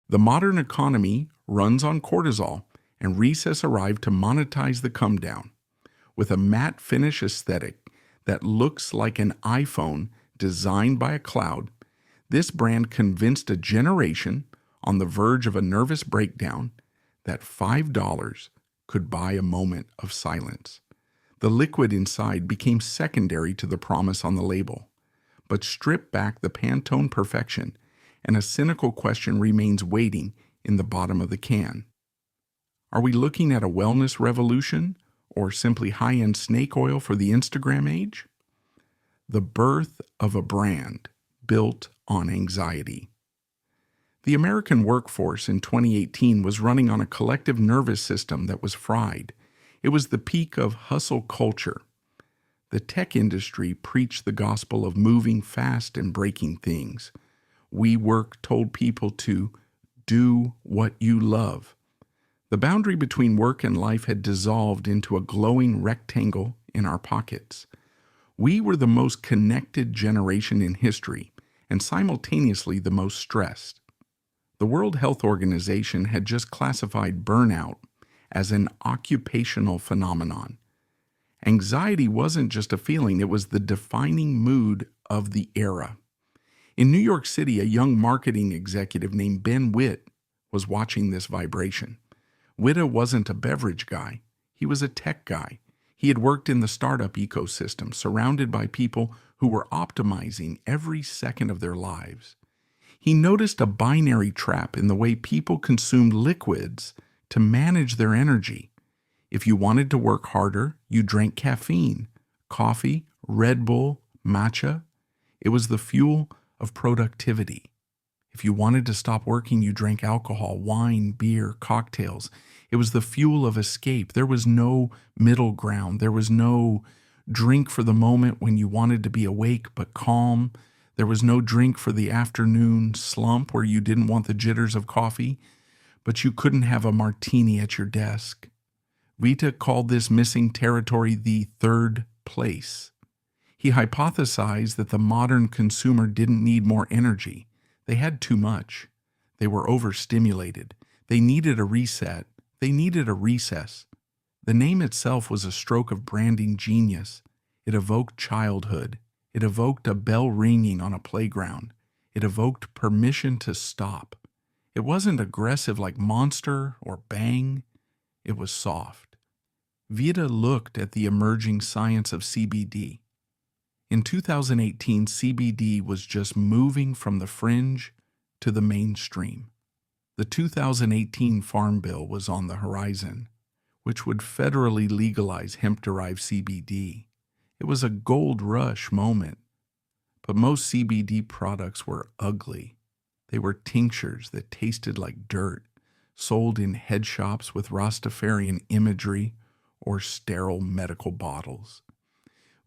The modern economy runs on cortisol, and Recess arrived to monetize the comedown. With a matte finish aesthetic that looks like an iPhone designed by a cloud, this brand convinced a generation on the verge of a nervous breakdown that $5 could buy a moment of silence. The liquid inside became secondary to the promise on the label. But strip back the Pantone perfection, and a cynical question remains waiting in the bottom of the can. Are we looking at a wellness revolution or simply high-end snake oil for the Instagram age? The birth of a brand built on anxiety. The American workforce in 2018 was running on a collective nervous system that was fried. It was the peak of hustle culture. The tech industry preached the gospel of moving fast and breaking things. WeWork told people to do what you love. The boundary between work and life had dissolved into a glowing rectangle in our pockets. We were the most connected generation in history, and simultaneously the most stressed. The World Health Organization had just classified burnout as an occupational phenomenon. Anxiety wasn't just a feeling, it was the defining mood of the era. In New York City, a young marketing executive named Ben Witt was watching this vibration. Witt wasn't a beverage guy, he was a tech guy. He had worked in the startup ecosystem, surrounded by people who were optimizing every second of their lives. He noticed a binary trap in the way people consumed liquids to manage their energy. If you wanted to work harder, you drank caffeine, coffee, Red Bull, matcha. It was the fuel of productivity. If you wanted to stop working, you drank alcohol, wine, beer, cocktails. It was the fuel of escape. There was no middle ground. There was no drink for the moment when you wanted to be awake but calm. There was no drink for the afternoon slump where you didn't want the jitters of coffee, but you couldn't have a martini at your desk. Vita called this missing territory the third place. He hypothesized that the modern consumer didn't need more energy. They had too much. They were overstimulated. They needed a reset. They needed a recess. The name itself was a stroke of branding genius. It evoked childhood. It evoked a bell ringing on a playground. It evoked permission to stop. It wasn't aggressive like Monster or Bang. It was soft. Vita looked at the emerging science of CBD. In 2018, CBD was just moving from the fringe to the mainstream. The 2018 Farm Bill was on the horizon, which would federally legalize hemp-derived CBD. It was a gold rush moment, but most CBD products were ugly. They were tinctures that tasted like dirt, sold in head shops with Rastafarian imagery or sterile medical bottles.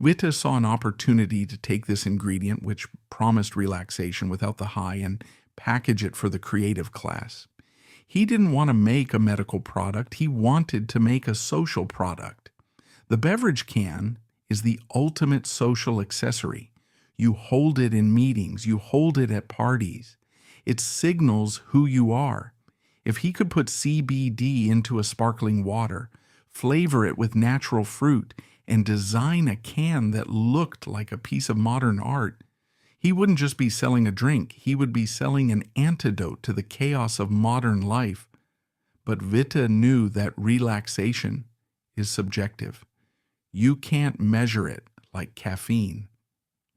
Witta saw an opportunity to take this ingredient, which promised relaxation without the high, and package it for the creative class. He didn't want to make a medical product, he wanted to make a social product. The beverage can is the ultimate social accessory. You hold it in meetings, you hold it at parties. It signals who you are. If he could put CBD into a sparkling water, flavor it with natural fruit, and design a can that looked like a piece of modern art, he wouldn't just be selling a drink, he would be selling an antidote to the chaos of modern life. But Vita knew that relaxation is subjective. You can't measure it like caffeine.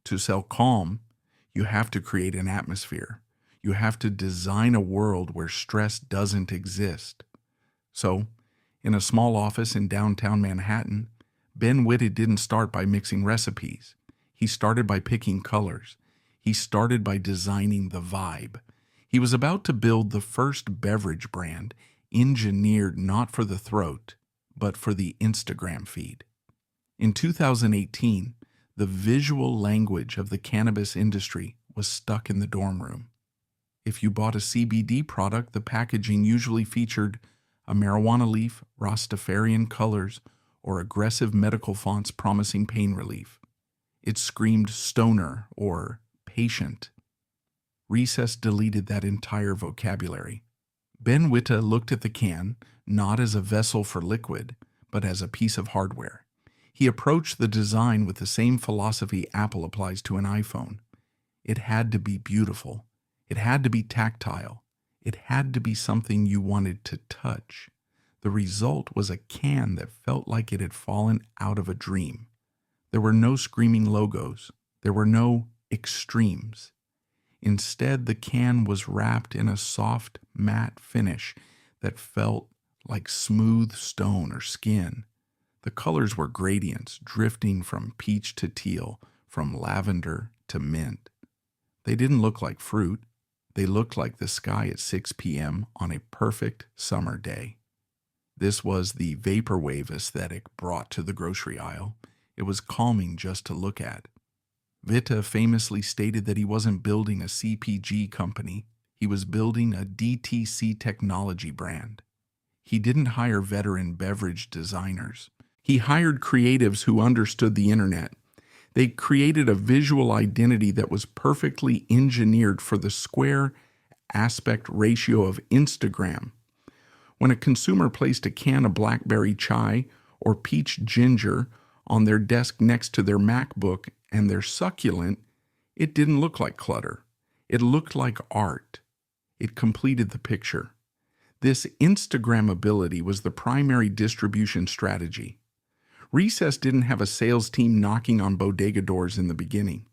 To sell calm, you have to create an atmosphere. You have to design a world where stress doesn't exist. So, in a small office in downtown Manhattan, Ben Witta didn't start by mixing recipes. He started by picking colors. He started by designing the vibe. He was about to build the first beverage brand engineered not for the throat, but for the Instagram feed. In 2018, the visual language of the cannabis industry was stuck in the dorm room. If you bought a CBD product, the packaging usually featured a marijuana leaf, Rastafarian colors, or aggressive medical fonts promising pain relief. It screamed stoner or patient. Recess deleted that entire vocabulary. Ben Witta looked at the can not as a vessel for liquid, but as a piece of hardware. He approached the design with the same philosophy Apple applies to an iPhone. It had to be beautiful. It had to be tactile. It had to be something you wanted to touch. The result was a can that felt like it had fallen out of a dream. There were no screaming logos. There were no extremes. Instead, the can was wrapped in a soft, matte finish that felt like smooth stone or skin. The colors were gradients, drifting from peach to teal, from lavender to mint. They didn't look like fruit. They looked like the sky at 6 p.m. on a perfect summer day. This was the vaporwave aesthetic brought to the grocery aisle. It was calming just to look at. Witta famously stated that he wasn't building a CPG company. He was building a DTC technology brand. He didn't hire veteran beverage designers. He hired creatives who understood the internet. They created a visual identity that was perfectly engineered for the square aspect ratio of Instagram. When a consumer placed a can of blackberry chai or peach ginger on their desk next to their MacBook and their succulent, it didn't look like clutter. It looked like art. It completed the picture. This Instagrammability was the primary distribution strategy. Recess didn't have a sales team knocking on bodega doors in the beginning.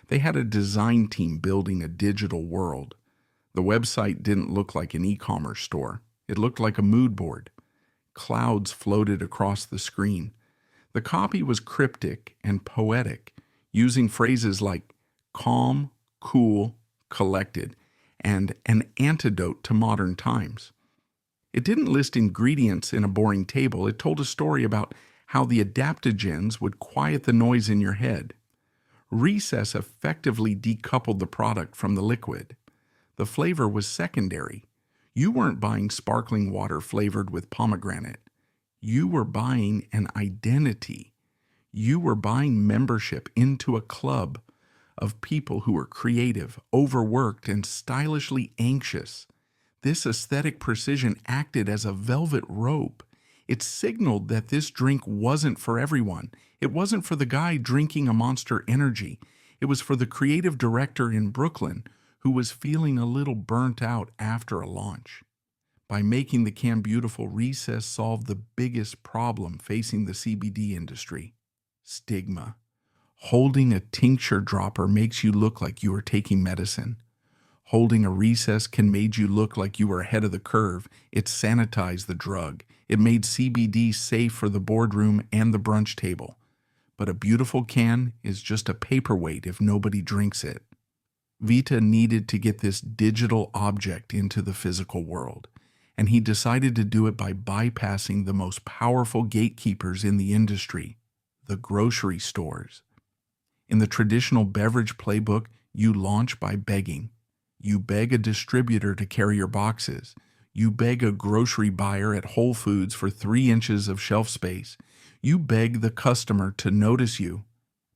They had a design team building a digital world. The website didn't look like an e-commerce store. It looked like a mood board. Clouds floated across the screen. The copy was cryptic and poetic, using phrases like calm, cool, collected, and an antidote to modern times. It didn't list ingredients in a boring table. It told a story about how the adaptogens would quiet the noise in your head. Recess effectively decoupled the product from the liquid. The flavor was secondary. You weren't buying sparkling water flavored with pomegranate. You were buying an identity. You were buying membership into a club of people who were creative, overworked, and stylishly anxious. This aesthetic precision acted as a velvet rope. It signaled that this drink wasn't for everyone. It wasn't for the guy drinking a Monster Energy. It was for the creative director in Brooklyn who was feeling a little burnt out after a launch. By making the can beautiful, Recess solved the biggest problem facing the CBD industry: stigma. Holding a tincture dropper makes you look like you are taking medicine. Holding a Recess can make you look like you were ahead of the curve. It sanitized the drug. It made CBD safe for the boardroom and the brunch table. But a beautiful can is just a paperweight if nobody drinks it. Witta needed to get this digital object into the physical world, and he decided to do it by bypassing the most powerful gatekeepers in the industry, the grocery stores. In the traditional beverage playbook, you launch by begging. You beg a distributor to carry your boxes. You beg a grocery buyer at Whole Foods for 3 inches of shelf space. You beg the customer to notice you.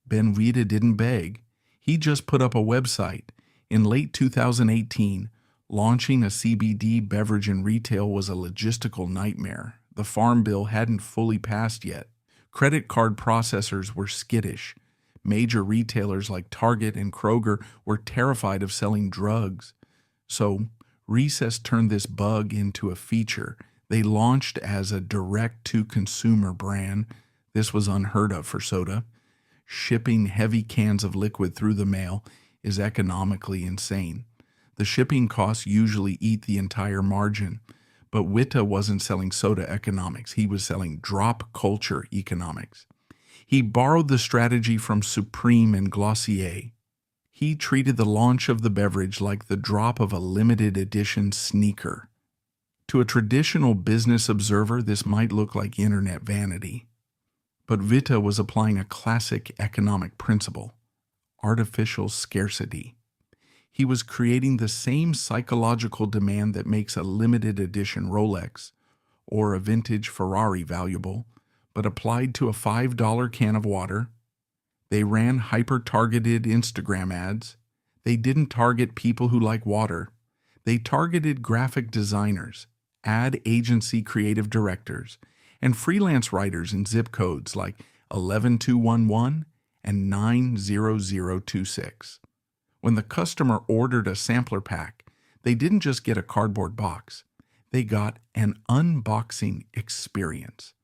Ben Witta didn't beg. He just put up a website. In late 2018, launching a CBD beverage in retail was a logistical nightmare. The Farm Bill hadn't fully passed yet. Credit card processors were skittish. Major retailers like Target and Kroger were terrified of selling drugs. So, Recess turned this bug into a feature. They launched as a direct-to-consumer brand. This was unheard of for soda. Shipping heavy cans of liquid through the mail is economically insane. The shipping costs usually eat the entire margin. But Witta wasn't selling soda economics. He was selling drop culture economics. He borrowed the strategy from Supreme and Glossier. He treated the launch of the beverage like the drop of a limited edition sneaker. To a traditional business observer, this might look like internet vanity. But Witta was applying a classic economic principle: artificial scarcity. He was creating the same psychological demand that makes a limited edition Rolex or a vintage Ferrari valuable, but applied to a $5 can of water. They ran hyper-targeted Instagram ads. They didn't target people who like water. They targeted graphic designers, ad agency creative directors, and freelance writers in zip codes like 11211 and 90026. When the customer ordered a sampler pack, they didn't just get a cardboard box. They got an unboxing experience.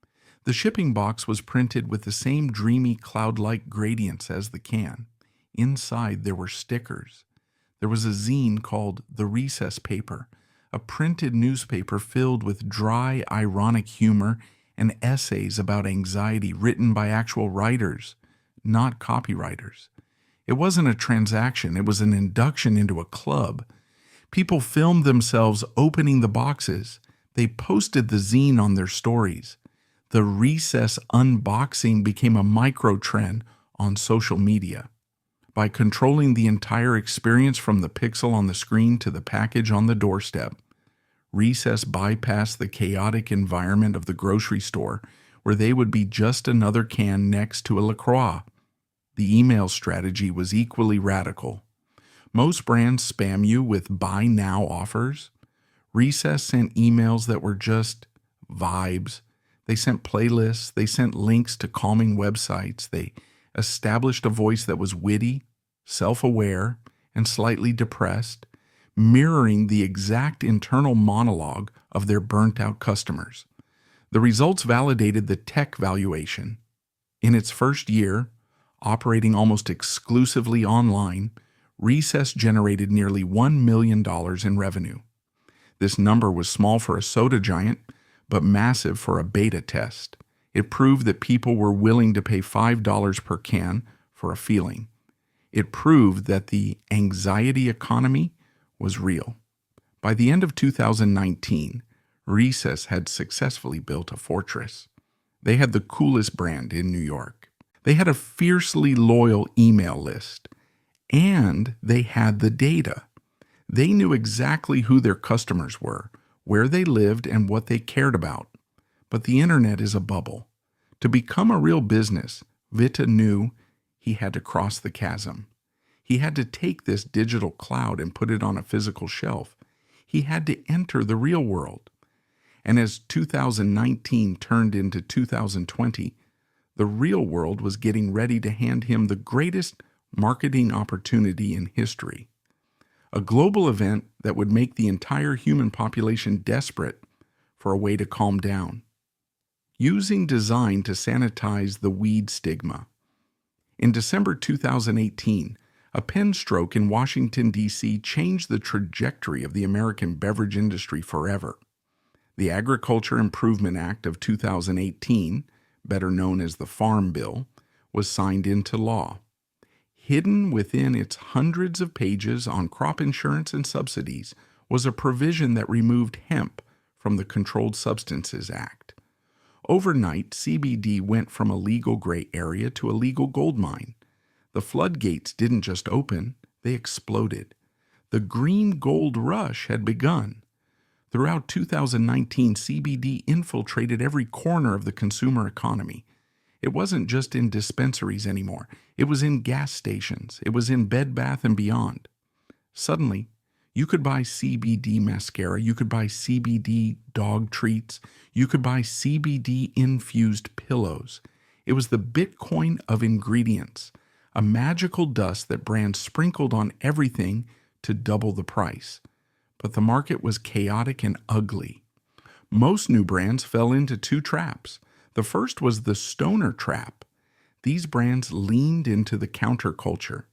The shipping box was printed with the same dreamy cloud-like gradients as the can. Inside there were stickers. There was a zine called The Recess Paper, a printed newspaper filled with dry, ironic humor and essays about anxiety written by actual writers, not copywriters. It wasn't a transaction, it was an induction into a club. People filmed themselves opening the boxes. They posted the zine on their stories. The recess unboxing became a micro-trend on social media. By controlling the entire experience from the pixel on the screen to the package on the doorstep, Recess bypassed the chaotic environment of the grocery store, where they would be just another can next to a LaCroix. The email strategy was equally radical. Most brands spam you with buy now offers. Recess sent emails that were just vibes. They sent playlists. They sent links to calming websites. They established a voice that was witty, self-aware, and slightly depressed, mirroring the exact internal monologue of their burnt-out customers. The results validated the tech valuation. In its first year, operating almost exclusively online, Recess generated nearly $1 million in revenue. This number was small for a soda giant, but massive for a beta test. It proved that people were willing to pay $5 per can for a feeling. It proved that the anxiety economy was real. By the end of 2019, Recess had successfully built a fortress. They had the coolest brand in New York. They had a fiercely loyal email list. And they had the data. They knew exactly who their customers were, where they lived, and what they cared about. But the internet is a bubble. To become a real business, Vita knew he had to cross the chasm. He had to take this digital cloud and put it on a physical shelf. He had to enter the real world. And as 2019 turned into 2020, the real world was getting ready to hand him the greatest marketing opportunity in history. A global event that would make the entire human population desperate for a way to calm down. Using design to sanitize the weed stigma. In December 2018, a pen stroke in Washington, D.C. changed the trajectory of the American beverage industry forever. The Agriculture Improvement Act of 2018, better known as the Farm Bill, was signed into law. Hidden within its hundreds of pages on crop insurance and subsidies was a provision that removed hemp from the Controlled Substances Act. Overnight, CBD went from a legal gray area to a legal goldmine. The floodgates didn't just open, they exploded. The green gold rush had begun. Throughout 2019, CBD infiltrated every corner of the consumer economy. It wasn't just in dispensaries anymore. It was in gas stations. It was in Bed Bath & Beyond. Suddenly, you could buy CBD mascara. You could buy CBD dog treats. You could buy CBD-infused pillows. It was the Bitcoin of ingredients, a magical dust that brands sprinkled on everything to double the price. But the market was chaotic and ugly. Most new brands fell into two traps. The first was the stoner trap. These brands leaned into the counterculture.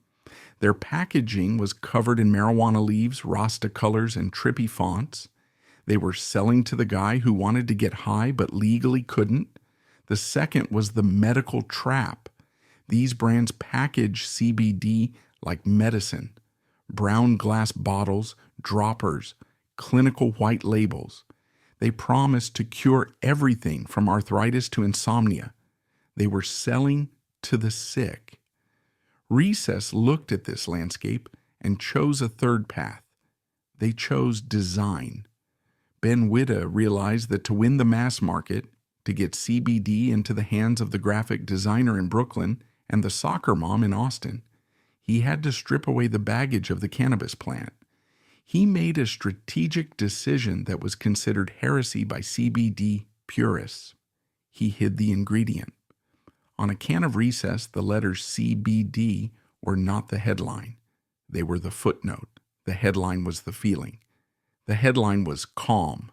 Their packaging was covered in marijuana leaves, Rasta colors, and trippy fonts. They were selling to the guy who wanted to get high but legally couldn't. The second was the medical trap. These brands packaged CBD like medicine. Brown glass bottles, droppers, clinical white labels. They promised to cure everything from arthritis to insomnia. They were selling to the sick. Recess looked at this landscape and chose a third path. They chose design. Ben Witta realized that to win the mass market, to get CBD into the hands of the graphic designer in Brooklyn and the soccer mom in Austin, he had to strip away the baggage of the cannabis plant. He made a strategic decision that was considered heresy by CBD purists. He hid the ingredient. On a can of Recess, the letters CBD were not the headline. They were the footnote. The headline was the feeling. The headline was calm.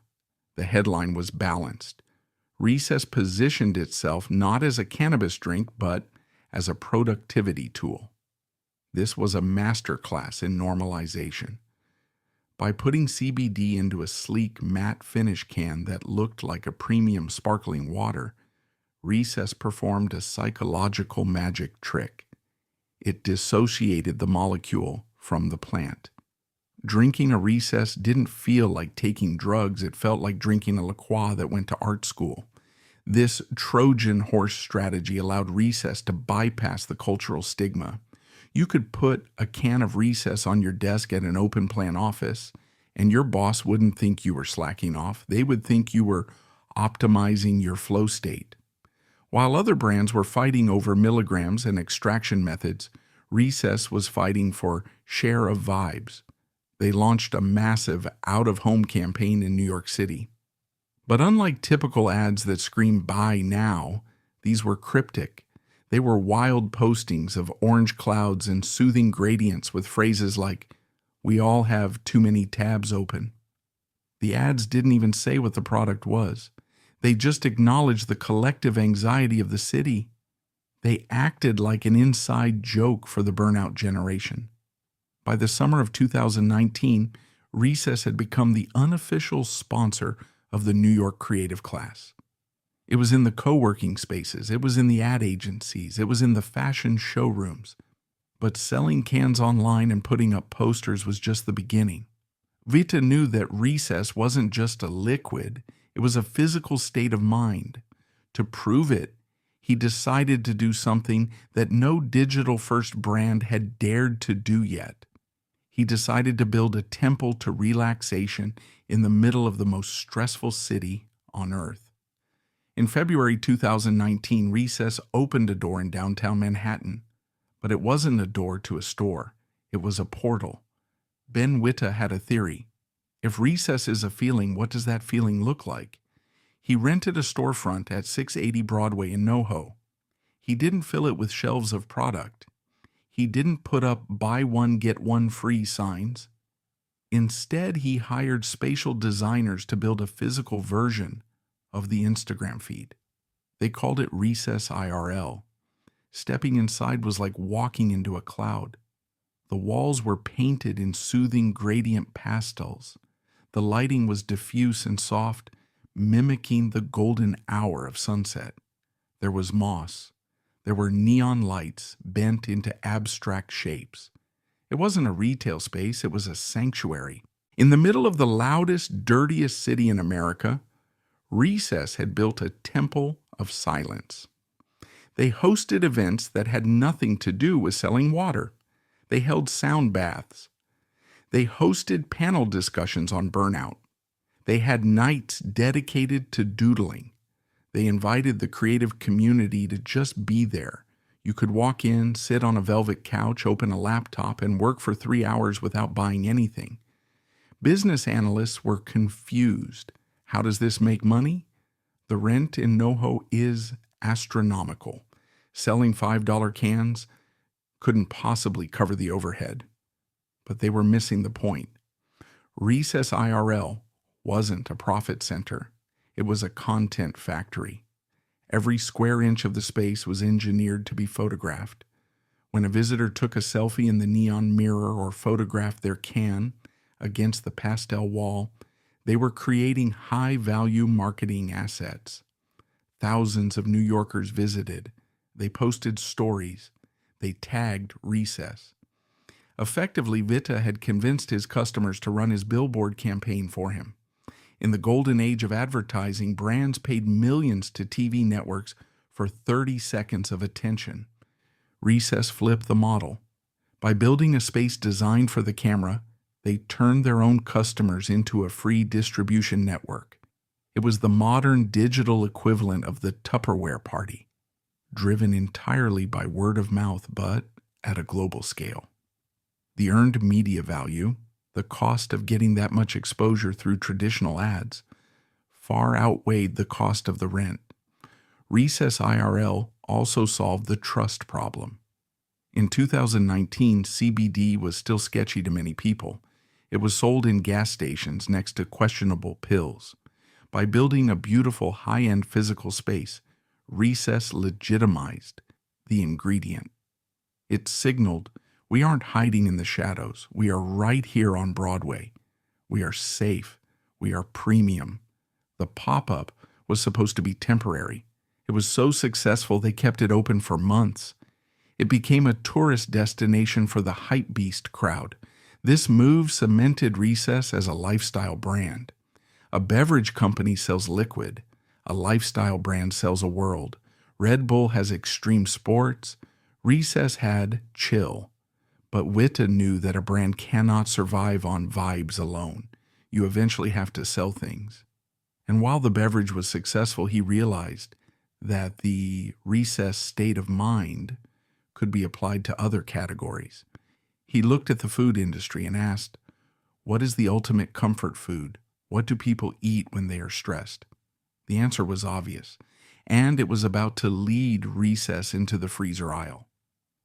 The headline was balanced. Recess positioned itself not as a cannabis drink, but as a productivity tool. This was a masterclass in normalization. By putting CBD into a sleek, matte finish can that looked like a premium sparkling water, Recess performed a psychological magic trick. It dissociated the molecule from the plant. Drinking a Recess didn't feel like taking drugs. It felt like drinking a liqueur that went to art school. This Trojan horse strategy allowed Recess to bypass the cultural stigma. You could put a can of Recess on your desk at an open plan office, and your boss wouldn't think you were slacking off. They would think you were optimizing your flow state. While other brands were fighting over milligrams and extraction methods, Recess was fighting for share of vibes. They launched a massive out-of-home campaign in New York City. But unlike typical ads that scream "buy now," these were cryptic. They were wild postings of orange clouds and soothing gradients with phrases like, "We all have too many tabs open." The ads didn't even say what the product was. They just acknowledged the collective anxiety of the city. They acted like an inside joke for the burnout generation. By the summer of 2019, Recess had become the unofficial sponsor of the New York creative class. It was in the co-working spaces, it was in the ad agencies, it was in the fashion showrooms. But selling cans online and putting up posters was just the beginning. Vita knew that Recess wasn't just a liquid, it was a physical state of mind. To prove it, he decided to do something that no digital-first brand had dared to do yet. He decided to build a temple to relaxation in the middle of the most stressful city on earth. In February 2019, Recess opened a door in downtown Manhattan. But it wasn't a door to a store. It was a portal. Ben Witta had a theory. If Recess is a feeling, what does that feeling look like? He rented a storefront at 680 Broadway in NoHo. He didn't fill it with shelves of product. He didn't put up "buy one, get one free" signs. Instead, he hired spatial designers to build a physical version of the Instagram feed. They called it Recess IRL. Stepping inside was like walking into a cloud. The walls were painted in soothing gradient pastels. The lighting was diffuse and soft, mimicking the golden hour of sunset. There was moss. There were neon lights bent into abstract shapes. It wasn't a retail space, it was a sanctuary. In the middle of the loudest, dirtiest city in America, Recess had built a temple of silence. They hosted events that had nothing to do with selling water. They held sound baths. They hosted panel discussions on burnout. They had nights dedicated to doodling. They invited the creative community to just be there. You could walk in, sit on a velvet couch, open a laptop, and work for 3 hours without buying anything. Business analysts were confused. How does this make money? The rent in NoHo is astronomical. Selling $5 cans couldn't possibly cover the overhead. But they were missing the point. Recess IRL wasn't a profit center. It was a content factory. Every square inch of the space was engineered to be photographed. When a visitor took a selfie in the neon mirror or photographed their can against the pastel wall, they were creating high-value marketing assets. Thousands of New Yorkers visited. They posted stories. They tagged Recess. Effectively, Vita had convinced his customers to run his billboard campaign for him. In the golden age of advertising, brands paid millions to TV networks for 30 seconds of attention. Recess flipped the model. By building a space designed for the camera, they turned their own customers into a free distribution network. It was the modern digital equivalent of the Tupperware party, driven entirely by word of mouth, but at a global scale. The earned media value, The cost of getting that much exposure through traditional ads far outweighed the cost of the rent. Recess IRL also solved the trust problem. In 2019, CBD was still sketchy to many people. It was sold in gas stations next to questionable pills. By building a beautiful high-end physical space, Recess legitimized the ingredient. It signaled, we aren't hiding in the shadows. We are right here on Broadway. We are safe. We are premium. The pop-up was supposed to be temporary. It was so successful they kept it open for months. It became a tourist destination for the hypebeast crowd. This move cemented Recess as a lifestyle brand. A beverage company sells liquid. A lifestyle brand sells a world. Red Bull has extreme sports. Recess had chill. But Witta knew that a brand cannot survive on vibes alone. You eventually have to sell things. And while the beverage was successful, he realized that the Recess state of mind could be applied to other categories. He looked at the food industry and asked, what is the ultimate comfort food? What do people eat when they are stressed? The answer was obvious, and it was about to lead Recess into the freezer aisle.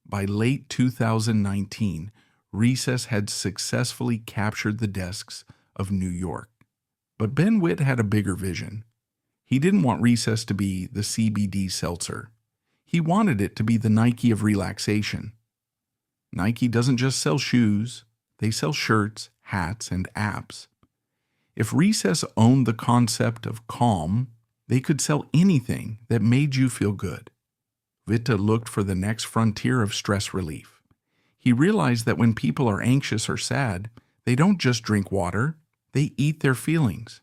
By late 2019, Recess had successfully captured the desks of New York. But Ben Witt had a bigger vision. He didn't want Recess to be the CBD seltzer. He wanted it to be the Nike of relaxation. Nike doesn't just sell shoes, they sell shirts, hats, and apps. If Recess owned the concept of calm, they could sell anything that made you feel good. Witta looked for the next frontier of stress relief. He realized that when people are anxious or sad, they don't just drink water, they eat their feelings.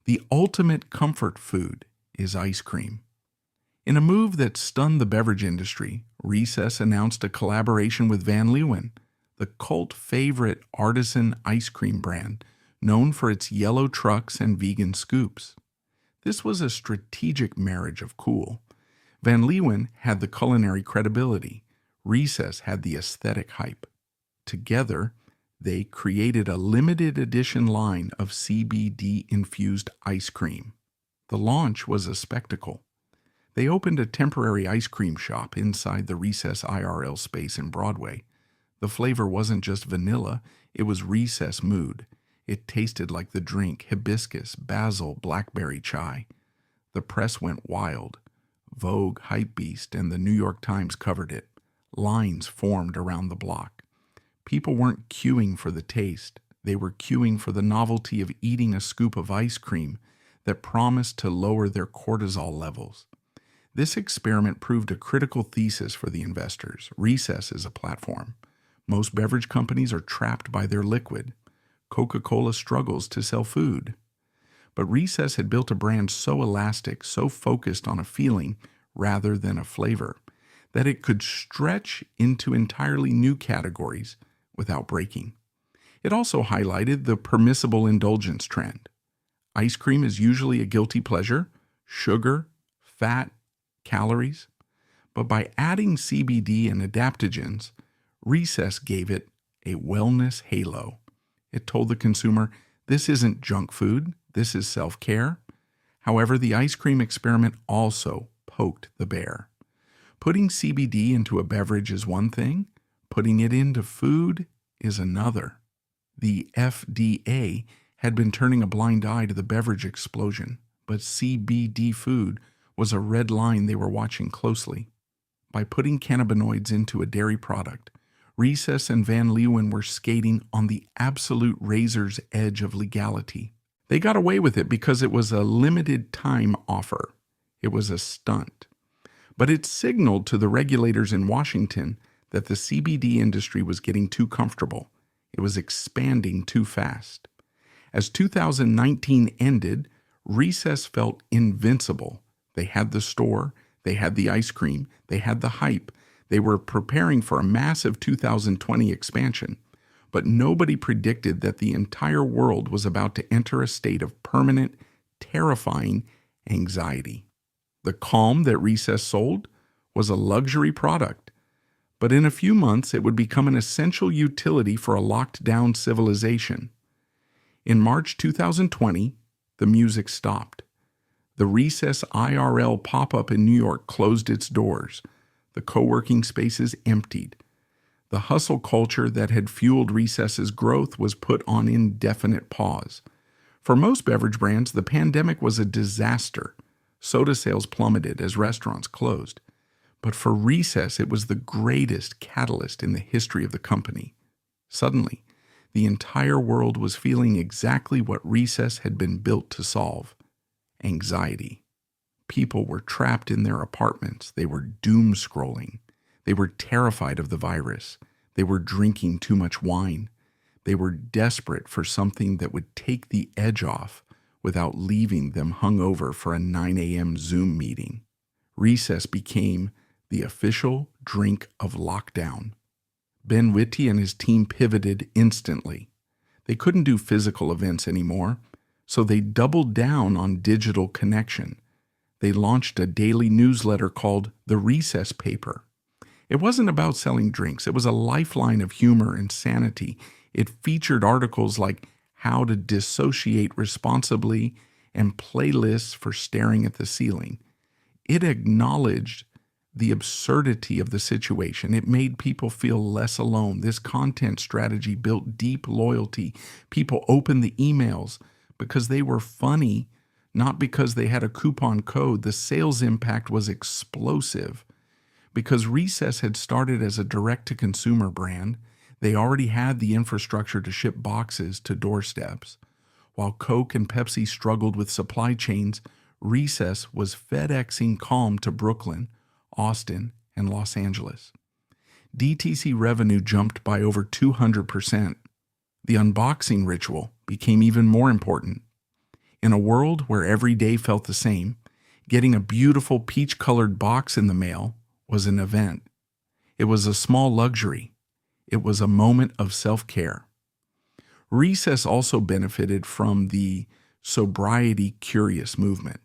The ultimate comfort food is ice cream. In a move that stunned the beverage industry, Recess announced a collaboration with Van Leeuwen, the cult favorite artisan ice cream brand known for its yellow trucks and vegan scoops. This was a strategic marriage of cool. Van Leeuwen had the culinary credibility. Recess had the aesthetic hype. Together, they created a limited edition line of CBD-infused ice cream. The launch was a spectacle. They opened a temporary ice cream shop inside the Recess IRL space in Broadway. The flavor wasn't just vanilla, it was Recess mood. It tasted like the drink hibiscus, basil, blackberry chai. The press went wild. Vogue, Hypebeast, and the New York Times covered it. Lines formed around the block. People weren't queuing for the taste. They were queuing for the novelty of eating a scoop of ice cream that promised to lower their cortisol levels. This experiment proved a critical thesis for the investors. Recess is a platform. Most beverage companies are trapped by their liquid. Coca-Cola struggles to sell food. But Recess had built a brand so elastic, so focused on a feeling rather than a flavor, that it could stretch into entirely new categories without breaking. It also highlighted the permissible indulgence trend. Ice cream is usually a guilty pleasure, sugar, fat, calories. But by adding CBD and adaptogens, Recess gave it a wellness halo. It told the consumer, this isn't junk food, this is self-care. However, the ice cream experiment also poked the bear. Putting CBD into a beverage is one thing, putting it into food is another. The FDA had been turning a blind eye to the beverage explosion, but CBD food was a red line they were watching closely. By putting cannabinoids into a dairy product, Recess and Van Leeuwen were skating on the absolute razor's edge of legality. They got away with it because it was a limited time offer. It was a stunt. But it signaled to the regulators in Washington that the CBD industry was getting too comfortable. It was expanding too fast. As 2019 ended, Recess felt invincible. They had the store, they had the ice cream, they had the hype. They were preparing for a massive 2020 expansion, but nobody predicted that the entire world was about to enter a state of permanent, terrifying anxiety. The calm that Recess sold was a luxury product, But in a few months, it would become an essential utility for a locked-down civilization. In March 2020, the music stopped. The Recess IRL pop-up in New York closed its doors. The co-working spaces emptied. The hustle culture that had fueled Recess's growth was put on indefinite pause. For most beverage brands, the pandemic was a disaster. Soda sales plummeted as restaurants closed. But for Recess, it was the greatest catalyst in the history of the company. Suddenly, the entire world was feeling exactly what Recess had been built to solve: anxiety. People were trapped in their apartments. They were doom scrolling. They were terrified of the virus. They were drinking too much wine. They were desperate for something that would take the edge off without leaving them hungover for a 9 a.m. Zoom meeting. Recess became the official drink of lockdown. Ben Whitty and his team pivoted instantly. They couldn't do physical events anymore, so they doubled down on digital connection. They launched a daily newsletter called The Recess Paper. It wasn't about selling drinks. It was a lifeline of humor and sanity. It featured articles like how to dissociate responsibly and playlists for staring at the ceiling. It acknowledged the absurdity of the situation. It made people feel less alone. This content strategy built deep loyalty. People opened the emails because they were funny, not because they had a coupon code. The sales impact was explosive. Because Recess had started as a direct-to-consumer brand, they already had the infrastructure to ship boxes to doorsteps. While Coke and Pepsi struggled with supply chains, Recess was FedExing Calm to Brooklyn, Austin, and Los Angeles. DTC revenue jumped by over 200%. The unboxing ritual became even more important. In a world where every day felt the same, getting a beautiful peach-colored box in the mail was an event. It was a small luxury. It was a moment of self-care. Recess also benefited from the sobriety-curious movement,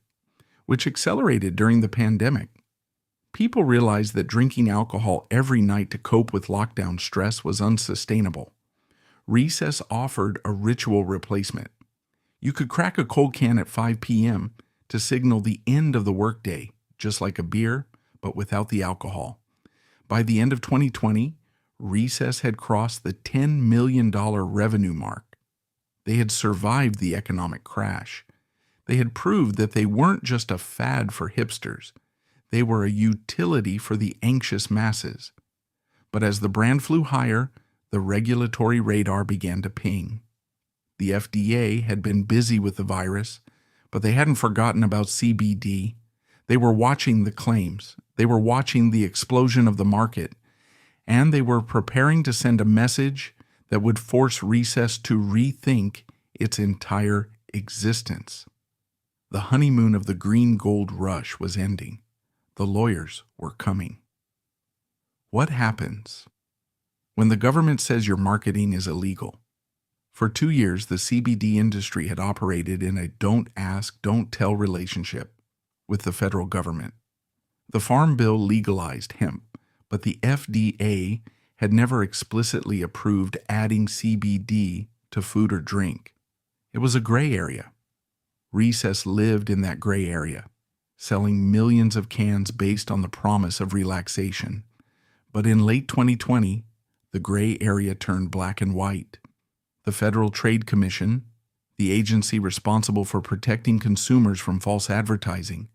which accelerated during the pandemic. People realized that drinking alcohol every night to cope with lockdown stress was unsustainable. Recess offered a ritual replacement. You could crack a cold can at 5 p.m. to signal the end of the workday, just like a beer, but without the alcohol. By the end of 2020, Recess had crossed the $10 million revenue mark. They had survived the economic crash. They had proved that they weren't just a fad for hipsters. They were a utility for the anxious masses. But as the brand flew higher, the regulatory radar began to ping. The FDA had been busy with the virus, but they hadn't forgotten about CBD. They were watching the claims. They were watching the explosion of the market. And they were preparing to send a message that would force Recess to rethink its entire existence. The honeymoon of the green gold rush was ending. The lawyers were coming. What happens when the government says your marketing is illegal? For 2 years, the CBD industry had operated in a don't ask, don't tell relationship with the federal government. The Farm Bill legalized hemp, but the FDA had never explicitly approved adding CBD to food or drink. It was a gray area. Recess lived in that gray area, selling millions of cans based on the promise of relaxation. But in late 2020, the gray area turned black and white. The Federal Trade Commission, the agency responsible for protecting consumers from false advertising,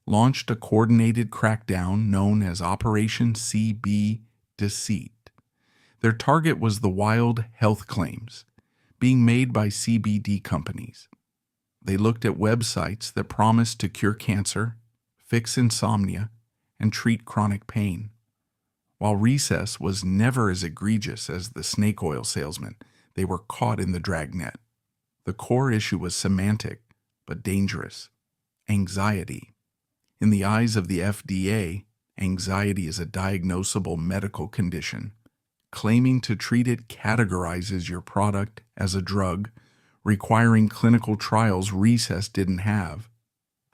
launched a coordinated crackdown known as Operation CB Deceit. Their target was the wild health claims being made by CBD companies. They looked at websites that promised to cure cancer, fix insomnia, and treat chronic pain. While Recess was never as egregious as the snake oil salesman, they were caught in the dragnet. The core issue was semantic, but dangerous: anxiety. In the eyes of the FDA, anxiety is a diagnosable medical condition. Claiming to treat it categorizes your product as a drug, requiring clinical trials Recess didn't have.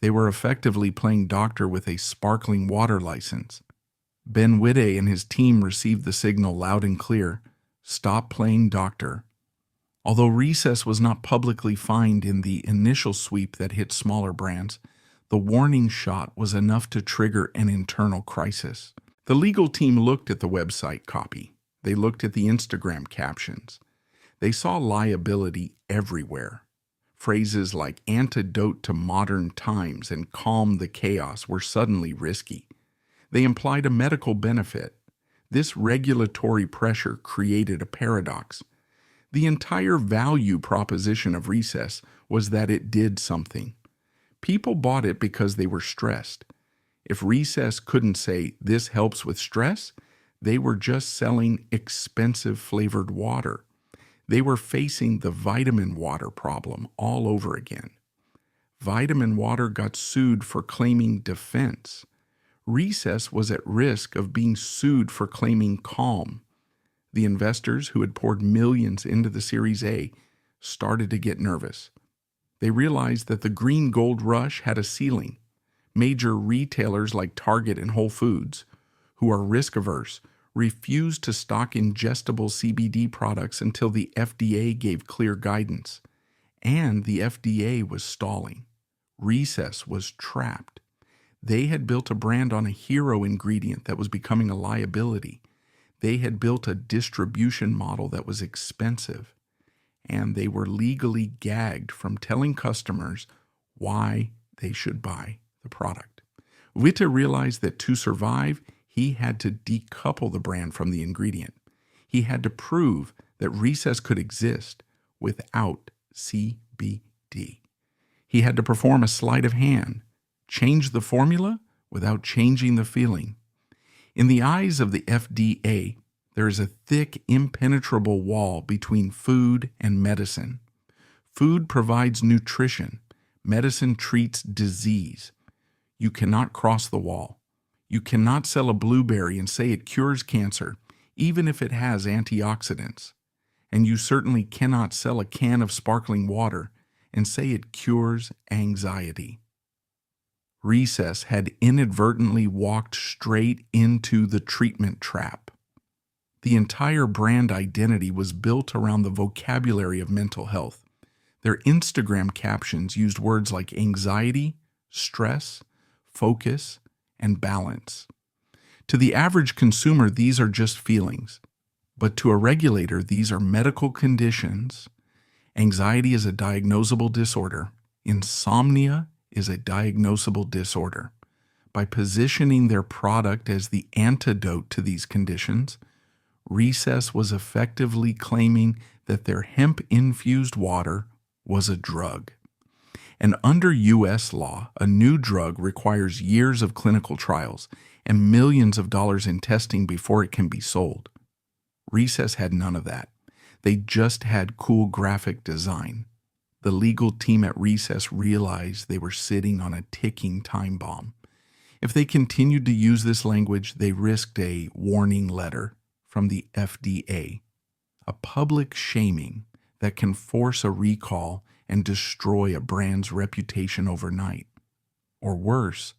They were effectively playing doctor with a sparkling water license. Ben Witte and his team received the signal loud and clear: stop playing doctor. Although Recess was not publicly fined in the initial sweep that hit smaller brands, the warning shot was enough to trigger an internal crisis. The legal team looked at the website copy. They looked at the Instagram captions. They saw liability everywhere. Phrases like antidote to modern times and calm the chaos were suddenly risky. They implied a medical benefit. This regulatory pressure created a paradox. The entire value proposition of Recess was that it did something. People bought it because they were stressed. If Recess couldn't say, "This helps with stress," they were just selling expensive flavored water. They were facing the vitamin water problem all over again. Vitamin water got sued for claiming defense. Recess was at risk of being sued for claiming calm. The investors who had poured millions into the Series A started to get nervous. They realized that the green gold rush had a ceiling. Major retailers like Target and Whole Foods, who are risk-averse, refused to stock ingestible CBD products until the FDA gave clear guidance. And the FDA was stalling. Recess was trapped. They had built a brand on a hero ingredient that was becoming a liability. They had built a distribution model that was expensive. And they were legally gagged from telling customers why they should buy the product. Witte realized that to survive, he had to decouple the brand from the ingredient. He had to prove that Recess could exist without CBD. He had to perform a sleight of hand, change the formula without changing the feeling. In the eyes of the FDA, there is a thick, impenetrable wall between food and medicine. Food provides nutrition. Medicine treats disease. You cannot cross the wall. You cannot sell a blueberry and say it cures cancer, even if it has antioxidants. And you certainly cannot sell a can of sparkling water and say it cures anxiety. Recess had inadvertently walked straight into the treatment trap. The entire brand identity was built around the vocabulary of mental health. Their Instagram captions used words like anxiety, stress, focus, and balance. To the average consumer, these are just feelings. But to a regulator, these are medical conditions. Anxiety is a diagnosable disorder. Insomnia is a diagnosable disorder. By positioning their product as the antidote to these conditions, Recess was effectively claiming that their hemp-infused water was a drug. And under U.S. law, a new drug requires years of clinical trials and millions of dollars in testing before it can be sold. Recess had none of that. They just had cool graphic design. The legal team at Recess realized they were sitting on a ticking time bomb. If they continued to use this language, they risked a warning letter from the FDA, a public shaming that can force a recall and destroy a brand's reputation overnight. Or worse,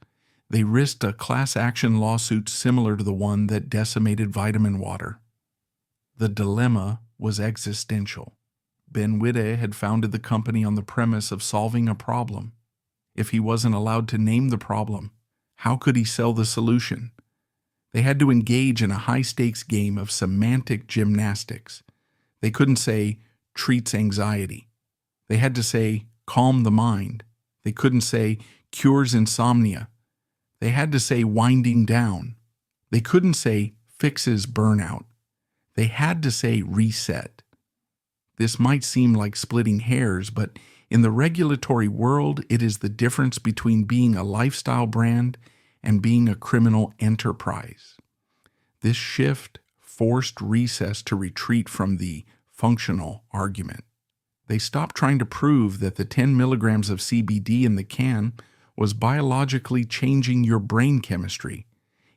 they risked a class action lawsuit similar to the one that decimated vitamin water. The dilemma was existential. Ben Witte had founded the company on the premise of solving a problem. If he wasn't allowed to name the problem, how could he sell the solution? They had to engage in a high-stakes game of semantic gymnastics. They couldn't say, treats anxiety. They had to say, calm the mind. They couldn't say, cures insomnia. They had to say, winding down. They couldn't say, fixes burnout. They had to say, reset. This might seem like splitting hairs, but in the regulatory world, it is the difference between being a lifestyle brand and being a criminal enterprise. This shift forced Recess to retreat from the functional argument. They stopped trying to prove that the 10 milligrams of CBD in the can was biologically changing your brain chemistry.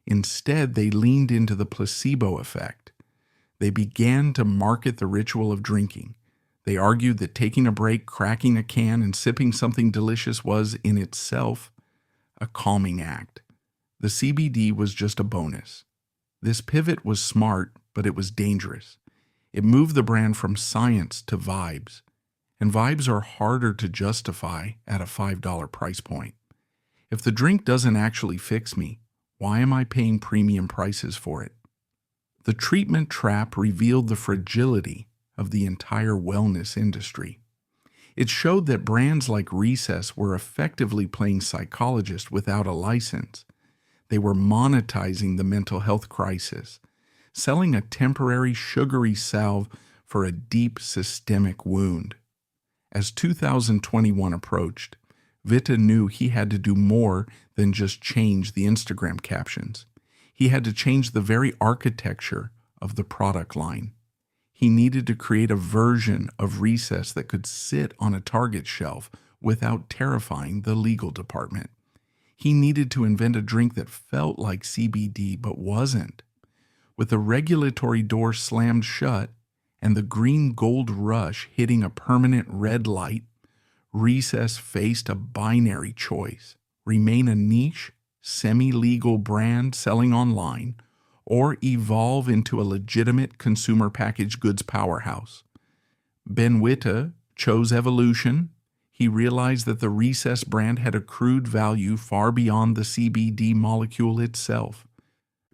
Instead, they leaned into the placebo effect. They began to market the ritual of drinking. They argued that taking a break, cracking a can, and sipping something delicious was, in itself, a calming act. The CBD was just a bonus. This pivot was smart, but it was dangerous. It moved the brand from science to vibes, and vibes are harder to justify at a $5 price point. If the drink doesn't actually fix me, why am I paying premium prices for it? The treatment trap revealed the fragility of the entire wellness industry. It showed that brands like Recess were effectively playing psychologist without a license. They were monetizing the mental health crisis, selling a temporary sugary salve for a deep systemic wound. As 2021 approached, Vita knew he had to do more than just change the Instagram captions. He had to change the very architecture of the product line. He needed to create a version of Recess that could sit on a Target shelf without terrifying the legal department. He needed to invent a drink that felt like CBD but wasn't. With the regulatory door slammed shut and the green gold rush hitting a permanent red light, Recess faced a binary choice: remain a niche, semi-legal brand selling online, or evolve into a legitimate consumer packaged goods powerhouse. Ben Witte chose evolution. He realized that the Recess brand had accrued value far beyond the CBD molecule itself.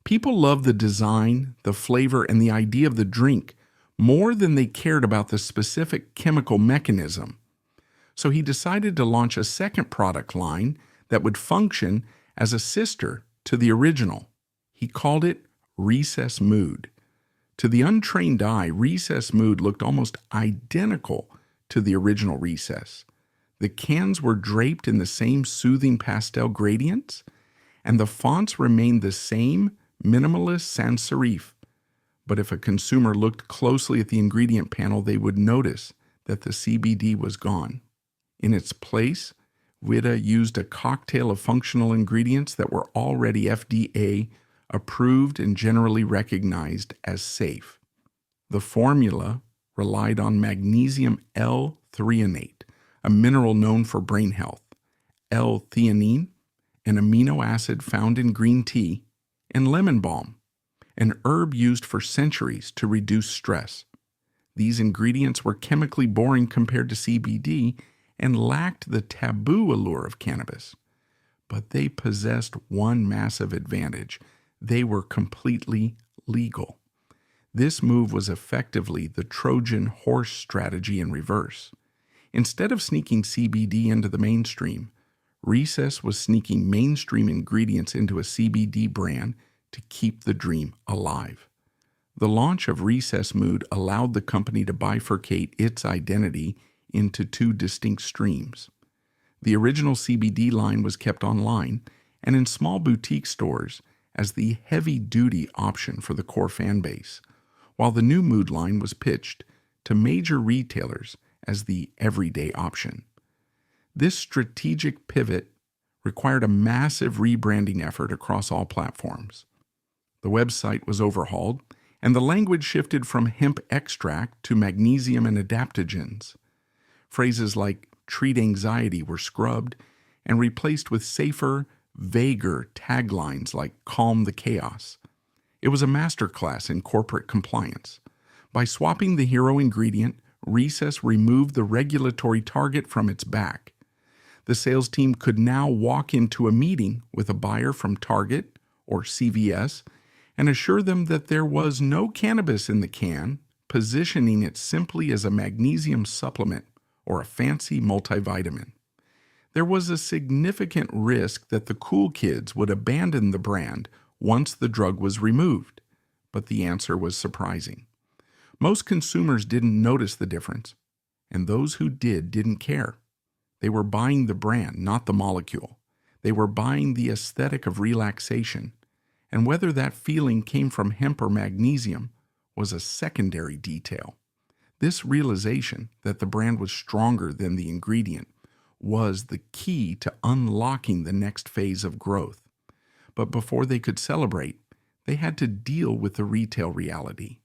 People loved the design, the flavor, and the idea of the drink more than they cared about the specific chemical mechanism. So he decided to launch a second product line that would function as a sister to the original. He called it Recess Mood. To the untrained eye, Recess Mood looked almost identical to the original Recess. The cans were draped in the same soothing pastel gradients, and the fonts remained the same minimalist sans serif. But if a consumer looked closely at the ingredient panel, they would notice that the CBD was gone. In its place, Witte used a cocktail of functional ingredients that were already FDA approved and generally recognized as safe. The formula relied on magnesium L-threonate, a mineral known for brain health, L-theanine, an amino acid found in green tea, and lemon balm, an herb used for centuries to reduce stress. These ingredients were chemically boring compared to CBD and lacked the taboo allure of cannabis. But they possessed one massive advantage: they were completely legal. This move was effectively the Trojan horse strategy in reverse. Instead of sneaking CBD into the mainstream, Recess was sneaking mainstream ingredients into a CBD brand to keep the dream alive. The launch of Recess Mood allowed the company to bifurcate its identity into two distinct streams. The original CBD line was kept online and in small boutique stores as the heavy-duty option for the core fan base, while the new Mood line was pitched to major retailers as the everyday option. This strategic pivot required a massive rebranding effort across all platforms. The website was overhauled, and the language shifted from hemp extract to magnesium and adaptogens. Phrases like treat anxiety were scrubbed and replaced with safer, vaguer taglines like calm the chaos. It was a masterclass in corporate compliance. By swapping the hero ingredient, Recess removed the regulatory target from its back. The sales team could now walk into a meeting with a buyer from Target or CVS and assure them that there was no cannabis in the can, positioning it simply as a magnesium supplement or a fancy multivitamin. There was a significant risk that the cool kids would abandon the brand once the drug was removed, but the answer was surprising. Most consumers didn't notice the difference, and those who did didn't care. They were buying the brand, not the molecule. They were buying the aesthetic of relaxation, and whether that feeling came from hemp or magnesium was a secondary detail. This realization that the brand was stronger than the ingredient was the key to unlocking the next phase of growth. But before they could celebrate, they had to deal with the retail reality.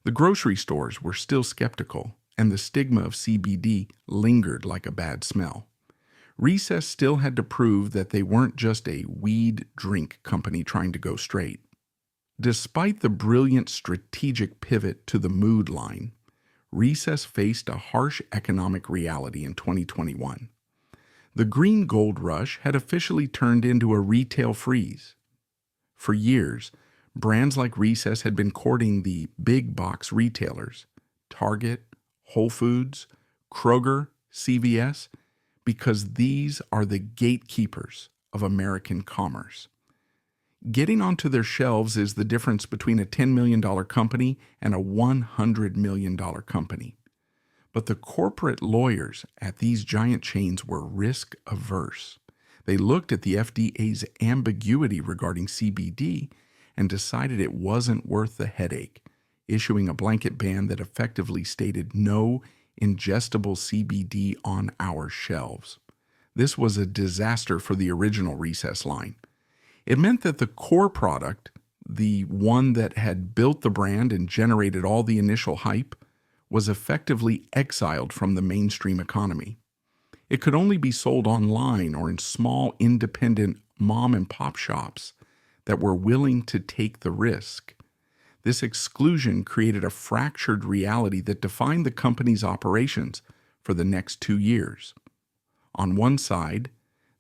The grocery stores were still skeptical, and the stigma of CBD lingered like a bad smell. Recess still had to prove that they weren't just a weed drink company trying to go straight. Despite the brilliant strategic pivot to the mood line, Recess faced a harsh economic reality in 2021. The green gold rush had officially turned into a retail freeze. For years, brands like Recess had been courting the big box retailers, Target, Whole Foods, Kroger, CVS, because these are the gatekeepers of American commerce. Getting onto their shelves is the difference between a $10 million company and a $100 million company. But the corporate lawyers at these giant chains were risk averse. They looked at the FDA's ambiguity regarding CBD and decided it wasn't worth the headache, issuing a blanket ban that effectively stated no ingestible CBD on our shelves. This was a disaster for the original Recess line. It meant that the core product, the one that had built the brand and generated all the initial hype, was effectively exiled from the mainstream economy. It could only be sold online or in small independent mom-and-pop shops that were willing to take the risk. This exclusion created a fractured reality that defined the company's operations for the next 2 years. On one side,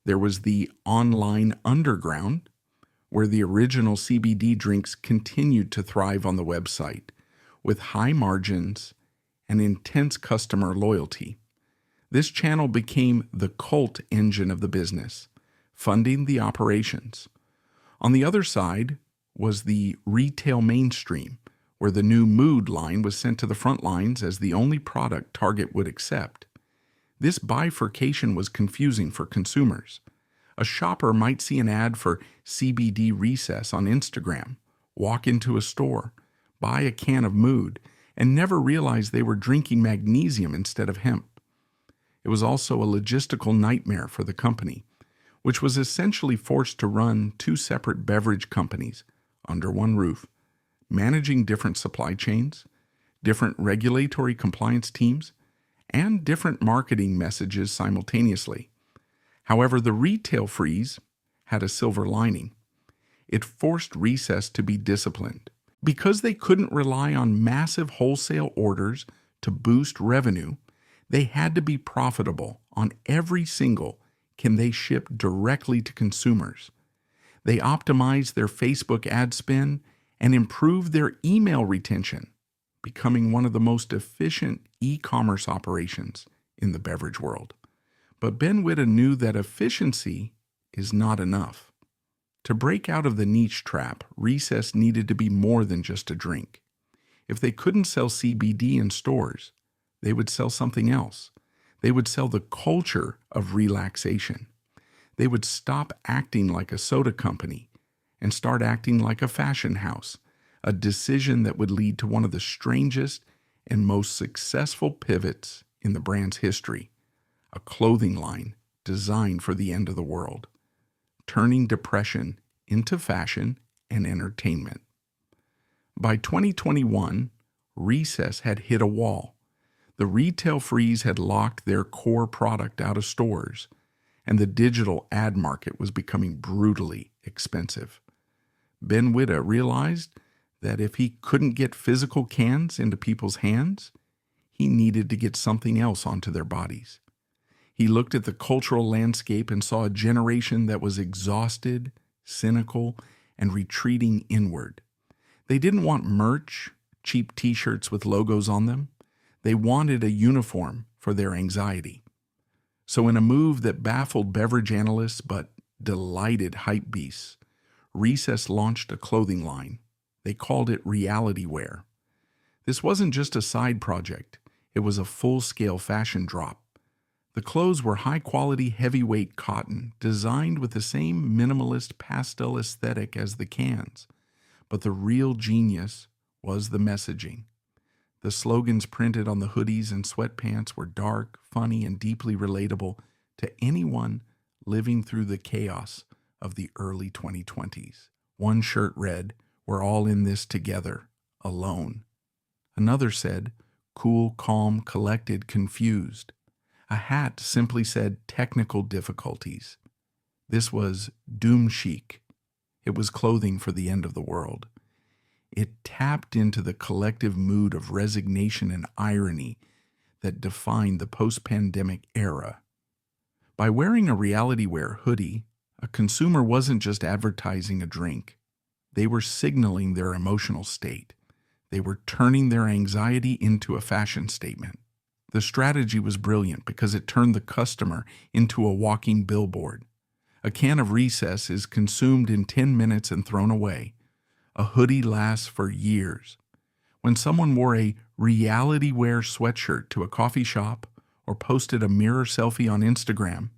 there was the online underground, where the original CBD drinks continued to thrive on the website, with high margins and intense customer loyalty. This channel became the cult engine of the business, funding the operations. On the other side was the retail mainstream, where the new Mood line was sent to the front lines as the only product Target would accept. This bifurcation was confusing for consumers. A shopper might see an ad for CBD Recess on Instagram, walk into a store, buy a can of Mood, and never realize they were drinking magnesium instead of hemp. It was also a logistical nightmare for the company, which was essentially forced to run 2 separate beverage companies under one roof, managing different supply chains, different regulatory compliance teams, and different marketing messages simultaneously. However, the retail freeze had a silver lining. It forced Recess to be disciplined. Because they couldn't rely on massive wholesale orders to boost revenue, they had to be profitable on every single can they ship directly to consumers. They optimized their Facebook ad spend and improved their email retention, becoming one of the most efficient e-commerce operations in the beverage world. But Ben Witta knew that efficiency is not enough. To break out of the niche trap, Recess needed to be more than just a drink. If they couldn't sell CBD in stores, they would sell something else. They would sell the culture of relaxation. They would stop acting like a soda company and start acting like a fashion house, a decision that would lead to one of the strangest and most successful pivots in the brand's history, a clothing line designed for the end of the world, turning depression into fashion and entertainment. By 2021, Recess had hit a wall. The retail freeze had locked their core product out of stores, and the digital ad market was becoming brutally expensive. Ben Witta realized that if he couldn't get physical cans into people's hands, he needed to get something else onto their bodies. He looked at the cultural landscape and saw a generation that was exhausted, cynical, and retreating inward. They didn't want merch, cheap t-shirts with logos on them. They wanted a uniform for their anxiety. So in a move that baffled beverage analysts but delighted hype beasts, Recess launched a clothing line. They called it reality wear. This wasn't just a side project. It was a full-scale fashion drop. The clothes were high-quality, heavyweight cotton, designed with the same minimalist pastel aesthetic as the cans. But the real genius was the messaging. The slogans printed on the hoodies and sweatpants were dark, funny, and deeply relatable to anyone living through the chaos of the early 2020s. One shirt read, "We're all in this together, alone." Another said, "Cool, calm, collected, confused." A hat simply said, "Technical difficulties." This was doom chic. It was clothing for the end of the world. It tapped into the collective mood of resignation and irony that defined the post-pandemic era. By wearing a reality wear hoodie, a consumer wasn't just advertising a drink. They were signaling their emotional state. They were turning their anxiety into a fashion statement. The strategy was brilliant because it turned the customer into a walking billboard. A can of Recess is consumed in 10 minutes and thrown away. A hoodie lasts for years. When someone wore a reality wear sweatshirt to a coffee shop or posted a mirror selfie on Instagram,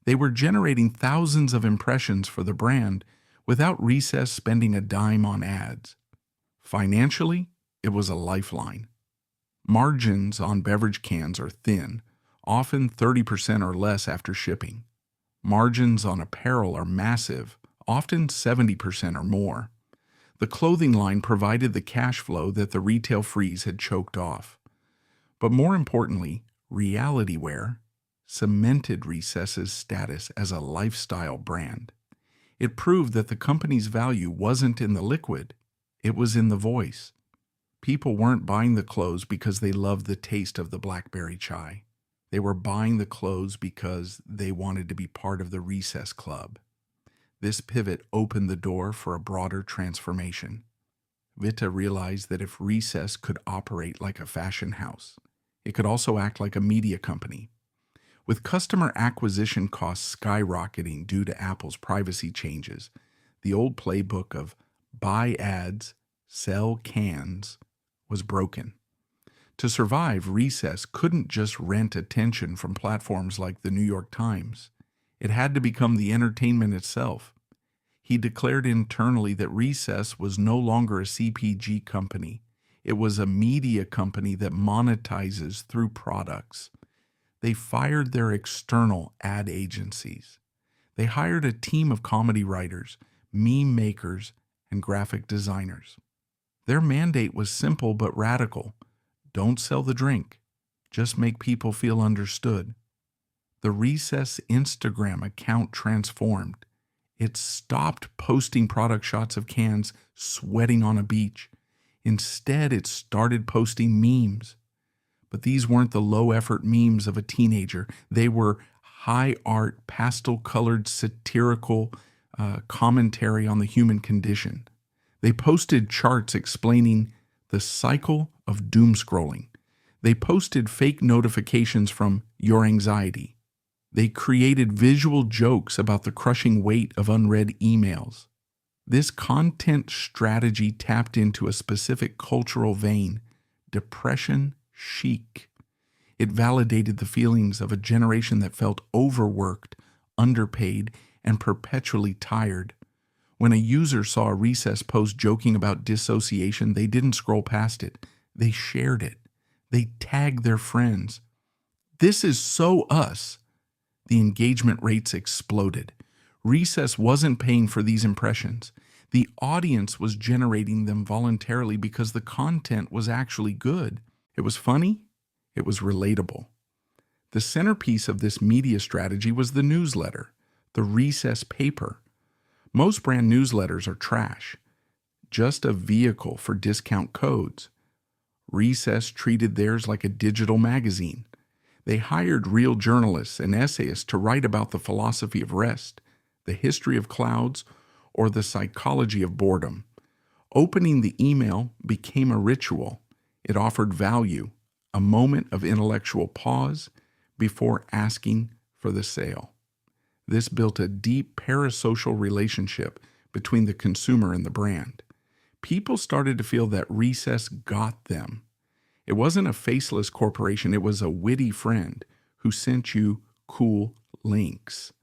they were generating thousands of impressions for the brand without Recess spending a dime on ads. Financially, it was a lifeline. Margins on beverage cans are thin, often 30% or less after shipping. Margins on apparel are massive, often 70% or more. The clothing line provided the cash flow that the retail freeze had choked off. But more importantly, reality wear cemented Recess's status as a lifestyle brand. It proved that the company's value wasn't in the liquid, it was in the voice. People weren't buying the clothes because they loved the taste of the blackberry chai. They were buying the clothes because they wanted to be part of the Recess Club. This pivot opened the door for a broader transformation. Vita realized that if Recess could operate like a fashion house, it could also act like a media company. With customer acquisition costs skyrocketing due to Apple's privacy changes, the old playbook of buy ads, sell cans was broken. To survive, Recess couldn't just rent attention from platforms like the New York Times. It had to become the entertainment itself. He declared internally that Recess was no longer a CPG company. It was a media company that monetizes through products. They fired their external ad agencies. They hired a team of comedy writers, meme makers, and graphic designers. Their mandate was simple but radical. Don't sell the drink. Just make people feel understood. The Recess Instagram account transformed. It stopped posting product shots of cans sweating on a beach. Instead, it started posting memes. But these weren't the low-effort memes of a teenager. They were high-art, pastel-colored, satirical commentary on the human condition. They posted charts explaining the cycle of doom scrolling. They posted fake notifications from your anxiety. They created visual jokes about the crushing weight of unread emails. This content strategy tapped into a specific cultural vein, depression chic. It validated the feelings of a generation that felt overworked, underpaid, and perpetually tired. When a user saw a Recess post joking about dissociation, they didn't scroll past it. They shared it. They tagged their friends. This is so us. The engagement rates exploded. Recess wasn't paying for these impressions. The audience was generating them voluntarily because the content was actually good. It was funny. It was relatable. The centerpiece of this media strategy was the newsletter, the Recess paper. Most brand newsletters are trash, just a vehicle for discount codes. Recess treated theirs like a digital magazine. They hired real journalists and essayists to write about the philosophy of rest, the history of clouds, or the psychology of boredom. Opening the email became a ritual. It offered value, a moment of intellectual pause before asking for the sale. This built a deep parasocial relationship between the consumer and the brand. People started to feel that Recess got them. It wasn't a faceless corporation, it was a witty friend who sent you cool links.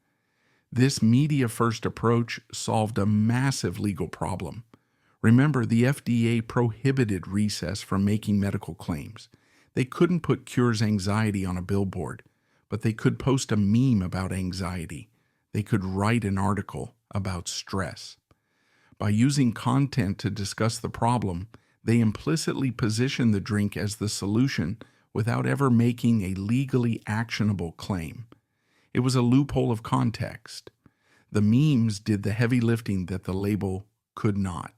This media-first approach solved a massive legal problem. Remember, the FDA prohibited Recess from making medical claims. They couldn't put Cure's anxiety on a billboard, but they could post a meme about anxiety. They could write an article about stress. By using content to discuss the problem, they implicitly positioned the drink as the solution without ever making a legally actionable claim. It was a loophole of context. The memes did the heavy lifting that the label could not.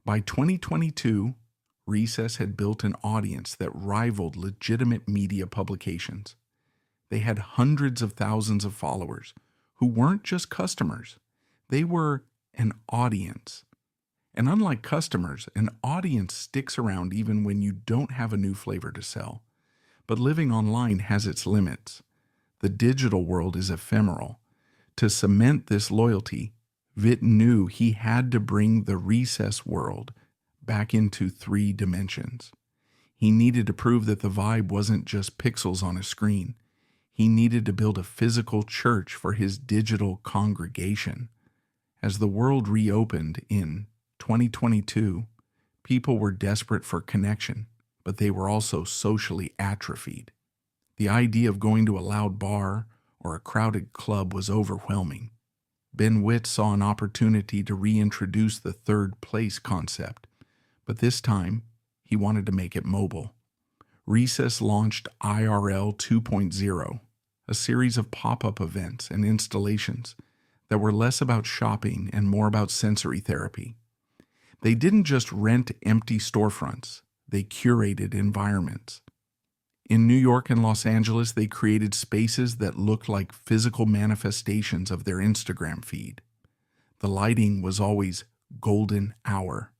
By 2022, Recess had built an audience that rivaled legitimate media publications. They had hundreds of thousands of followers who weren't just customers. They were an audience. And unlike customers, an audience sticks around even when you don't have a new flavor to sell. But living online has its limits. The digital world is ephemeral. To cement this loyalty, Vitt knew he had to bring the Recess world back into 3 dimensions. He needed to prove that the vibe wasn't just pixels on a screen. He needed to build a physical church for his digital congregation. As the world reopened in 2022, people were desperate for connection, but they were also socially atrophied. The idea of going to a loud bar or a crowded club was overwhelming. Ben Witt saw an opportunity to reintroduce the third place concept, but this time he wanted to make it mobile. Recess launched IRL 2.0, a series of pop-up events and installations that were less about shopping and more about sensory therapy. They didn't just rent empty storefronts, they curated environments. In New York and Los Angeles, they created spaces that looked like physical manifestations of their Instagram feed. The lighting was always golden hour.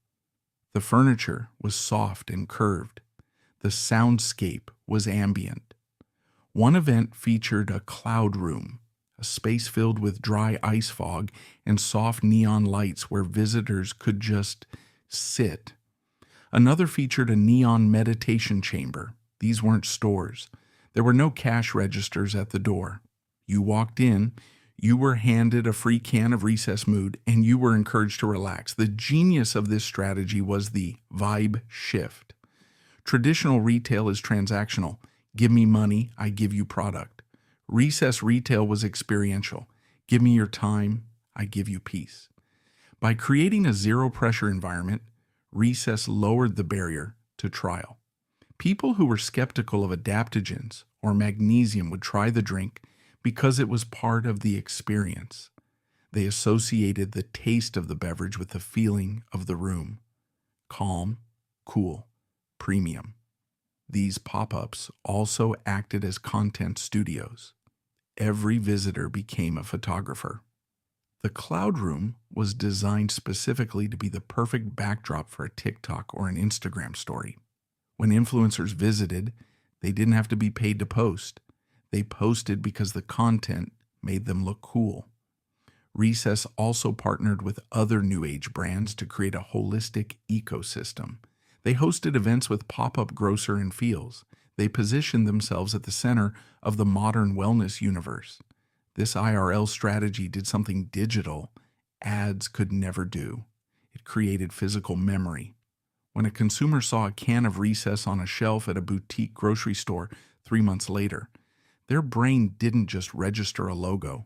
The furniture was soft and curved. The soundscape was ambient. One event featured a cloud room, a space filled with dry ice fog and soft neon lights where visitors could just sit. Another featured a neon meditation chamber. These weren't stores. There were no cash registers at the door. You walked in, you were handed a free can of Recess Mood, and you were encouraged to relax. The genius of this strategy was the vibe shift. Traditional retail is transactional. Give me money, I give you product. Recess retail was experiential. Give me your time, I give you peace. By creating a zero-pressure environment, Recess lowered the barrier to trial. People who were skeptical of adaptogens or magnesium would try the drink because it was part of the experience. They associated the taste of the beverage with the feeling of the room. Calm, cool, premium. These pop-ups also acted as content studios. Every visitor became a photographer. The cloud room was designed specifically to be the perfect backdrop for a TikTok or an Instagram story. When influencers visited, they didn't have to be paid to post. They posted because the content made them look cool. Recess also partnered with other new age brands to create a holistic ecosystem. They hosted events with pop-up grocer and feels. They positioned themselves at the center of the modern wellness universe. This IRL strategy did something digital ads could never do. It created physical memory. When a consumer saw a can of Recess on a shelf at a boutique grocery store 3 months later, their brain didn't just register a logo.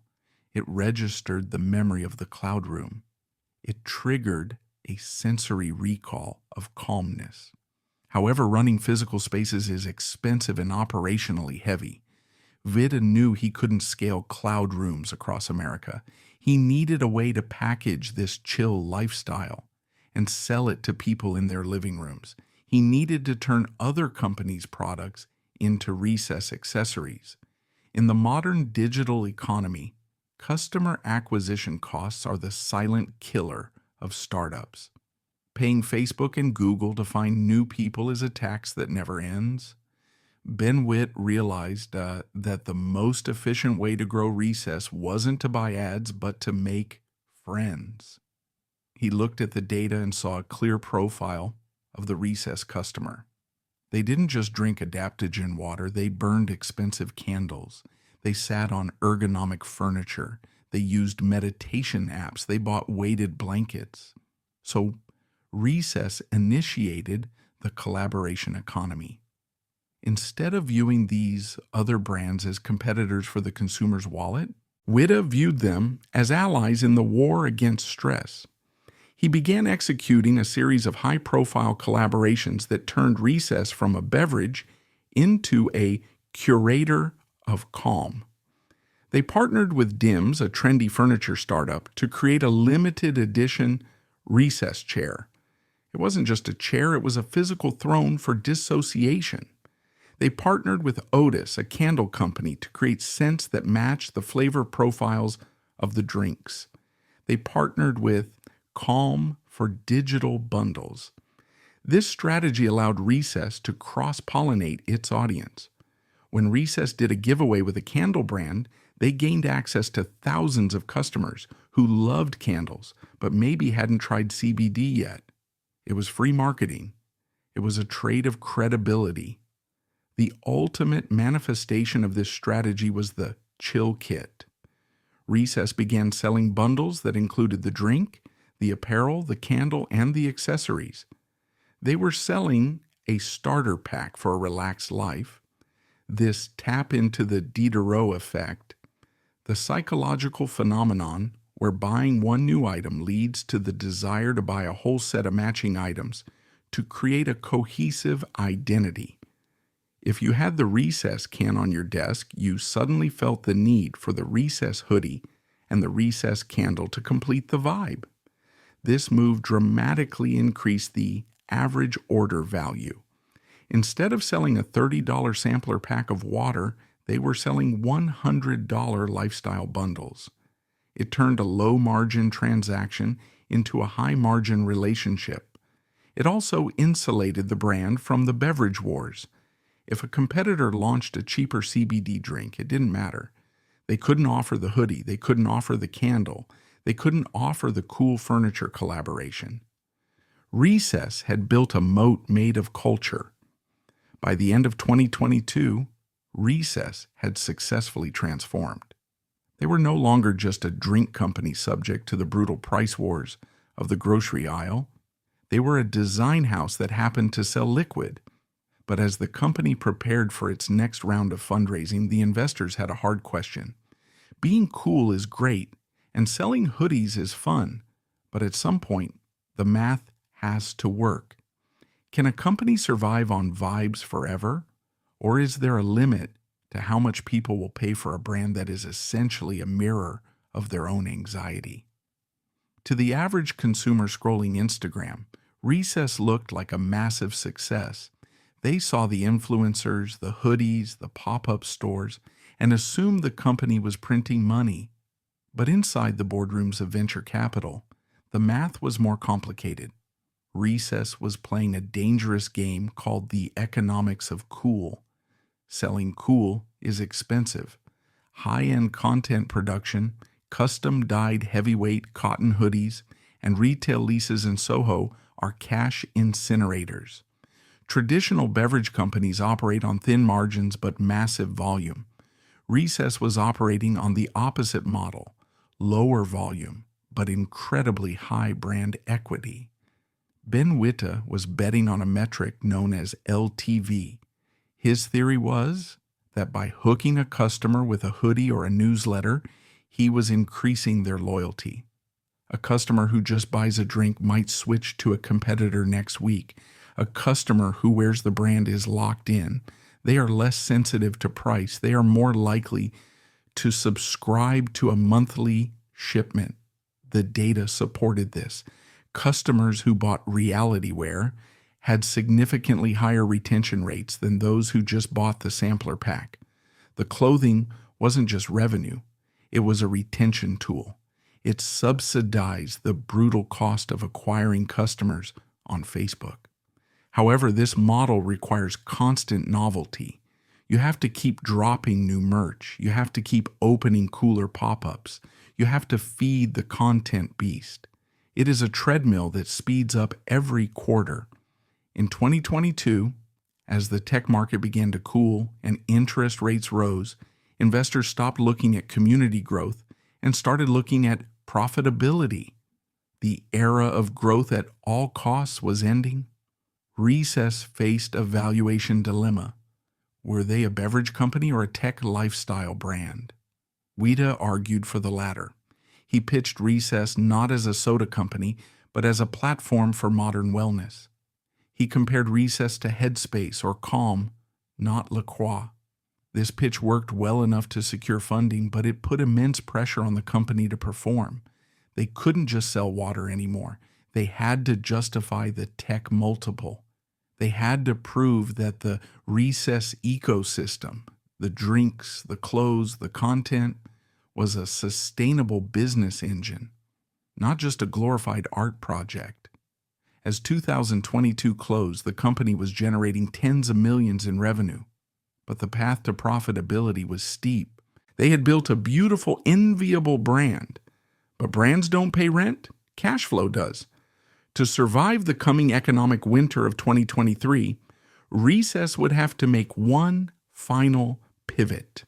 It registered the memory of the cloud room. It triggered a sensory recall of calmness. However, running physical spaces is expensive and operationally heavy. Vida knew he couldn't scale cloud rooms across America. He needed a way to package this chill lifestyle and sell it to people in their living rooms. He needed to turn other companies' products into Recess accessories. In the modern digital economy, customer acquisition costs are the silent killer of startups. Paying Facebook and Google to find new people is a tax that never ends. Ben Witt realized that the most efficient way to grow Recess wasn't to buy ads, but to make friends. He looked at the data and saw a clear profile of the Recess customer. They didn't just drink adaptogen water, they burned expensive candles. They sat on ergonomic furniture. They used meditation apps. They bought weighted blankets. So Recess initiated the collaboration economy. Instead of viewing these other brands as competitors for the consumer's wallet, Witta viewed them as allies in the war against stress. He began executing a series of high-profile collaborations that turned Recess from a beverage into a curator of calm. They partnered with Dims, a trendy furniture startup, to create a limited edition Recess chair. It wasn't just a chair, it was a physical throne for dissociation. They partnered with Otis, a candle company, to create scents that matched the flavor profiles of the drinks. They partnered with Calm for digital bundles. This strategy allowed Recess to cross-pollinate its audience. When Recess did a giveaway with a candle brand, they gained access to thousands of customers who loved candles but maybe hadn't tried CBD yet. It was free marketing. It was a trade of credibility. The ultimate manifestation of this strategy was the Chill Kit. Recess began selling bundles that included the drink, the apparel, the candle, and the accessories. They were selling a starter pack for a relaxed life. This tap into the Diderot effect, the psychological phenomenon where buying one new item leads to the desire to buy a whole set of matching items to create a cohesive identity. If you had the Recess can on your desk, you suddenly felt the need for the Recess hoodie and the Recess candle to complete the vibe. This move dramatically increased the average order value. Instead of selling a $30 sampler pack of water, they were selling $100 lifestyle bundles. It turned a low-margin transaction into a high-margin relationship. It also insulated the brand from the beverage wars. If a competitor launched a cheaper CBD drink, it didn't matter. They couldn't offer the hoodie, they couldn't offer the candle, they couldn't offer the cool furniture collaboration. Recess had built a moat made of culture. By the end of 2022, Recess had successfully transformed. They were no longer just a drink company subject to the brutal price wars of the grocery aisle. They were a design house that happened to sell liquid. But as the company prepared for its next round of fundraising, the investors had a hard question. Being cool is great, and selling hoodies is fun, but at some point, the math has to work. Can a company survive on vibes forever? Or is there a limit to how much people will pay for a brand that is essentially a mirror of their own anxiety? To the average consumer scrolling Instagram, Recess looked like a massive success. They saw the influencers, the hoodies, the pop-up stores, and assumed the company was printing money. But inside the boardrooms of venture capital, the math was more complicated. Recess was playing a dangerous game called the economics of cool. Selling cool is expensive. High-end content production, custom-dyed heavyweight cotton hoodies, and retail leases in Soho are cash incinerators. Traditional beverage companies operate on thin margins but massive volume. Recess was operating on the opposite model, lower volume, but incredibly high brand equity. Ben Witta was betting on a metric known as LTV. His theory was that by hooking a customer with a hoodie or a newsletter, he was increasing their loyalty. A customer who just buys a drink might switch to a competitor next week. A customer who wears the brand is locked in. They are less sensitive to price. They are more likely to subscribe to a monthly shipment. The data supported this. Customers who bought reality wear had significantly higher retention rates than those who just bought the sampler pack. The clothing wasn't just revenue. It was a retention tool. It subsidized the brutal cost of acquiring customers on Facebook. However, this model requires constant novelty. You have to keep dropping new merch. You have to keep opening cooler pop-ups. You have to feed the content beast. It is a treadmill that speeds up every quarter. In 2022, as the tech market began to cool and interest rates rose, investors stopped looking at community growth and started looking at profitability. The era of growth at all costs was ending. Recess faced a valuation dilemma. Were they a beverage company or a tech lifestyle brand? Witta argued for the latter. He pitched Recess not as a soda company, but as a platform for modern wellness. He compared Recess to Headspace or Calm, not La Croix. This pitch worked well enough to secure funding, but it put immense pressure on the company to perform. They couldn't just sell water anymore. They had to justify the tech multiple. They had to prove that the recess ecosystem, the drinks, the clothes, the content, was a sustainable business engine, not just a glorified art project. As 2022 closed, the company was generating tens of millions in revenue, but the path to profitability was steep. They had built a beautiful, enviable brand, but brands don't pay rent, cash flow does. To survive the coming economic winter of 2023, Recess would have to make one final pivot.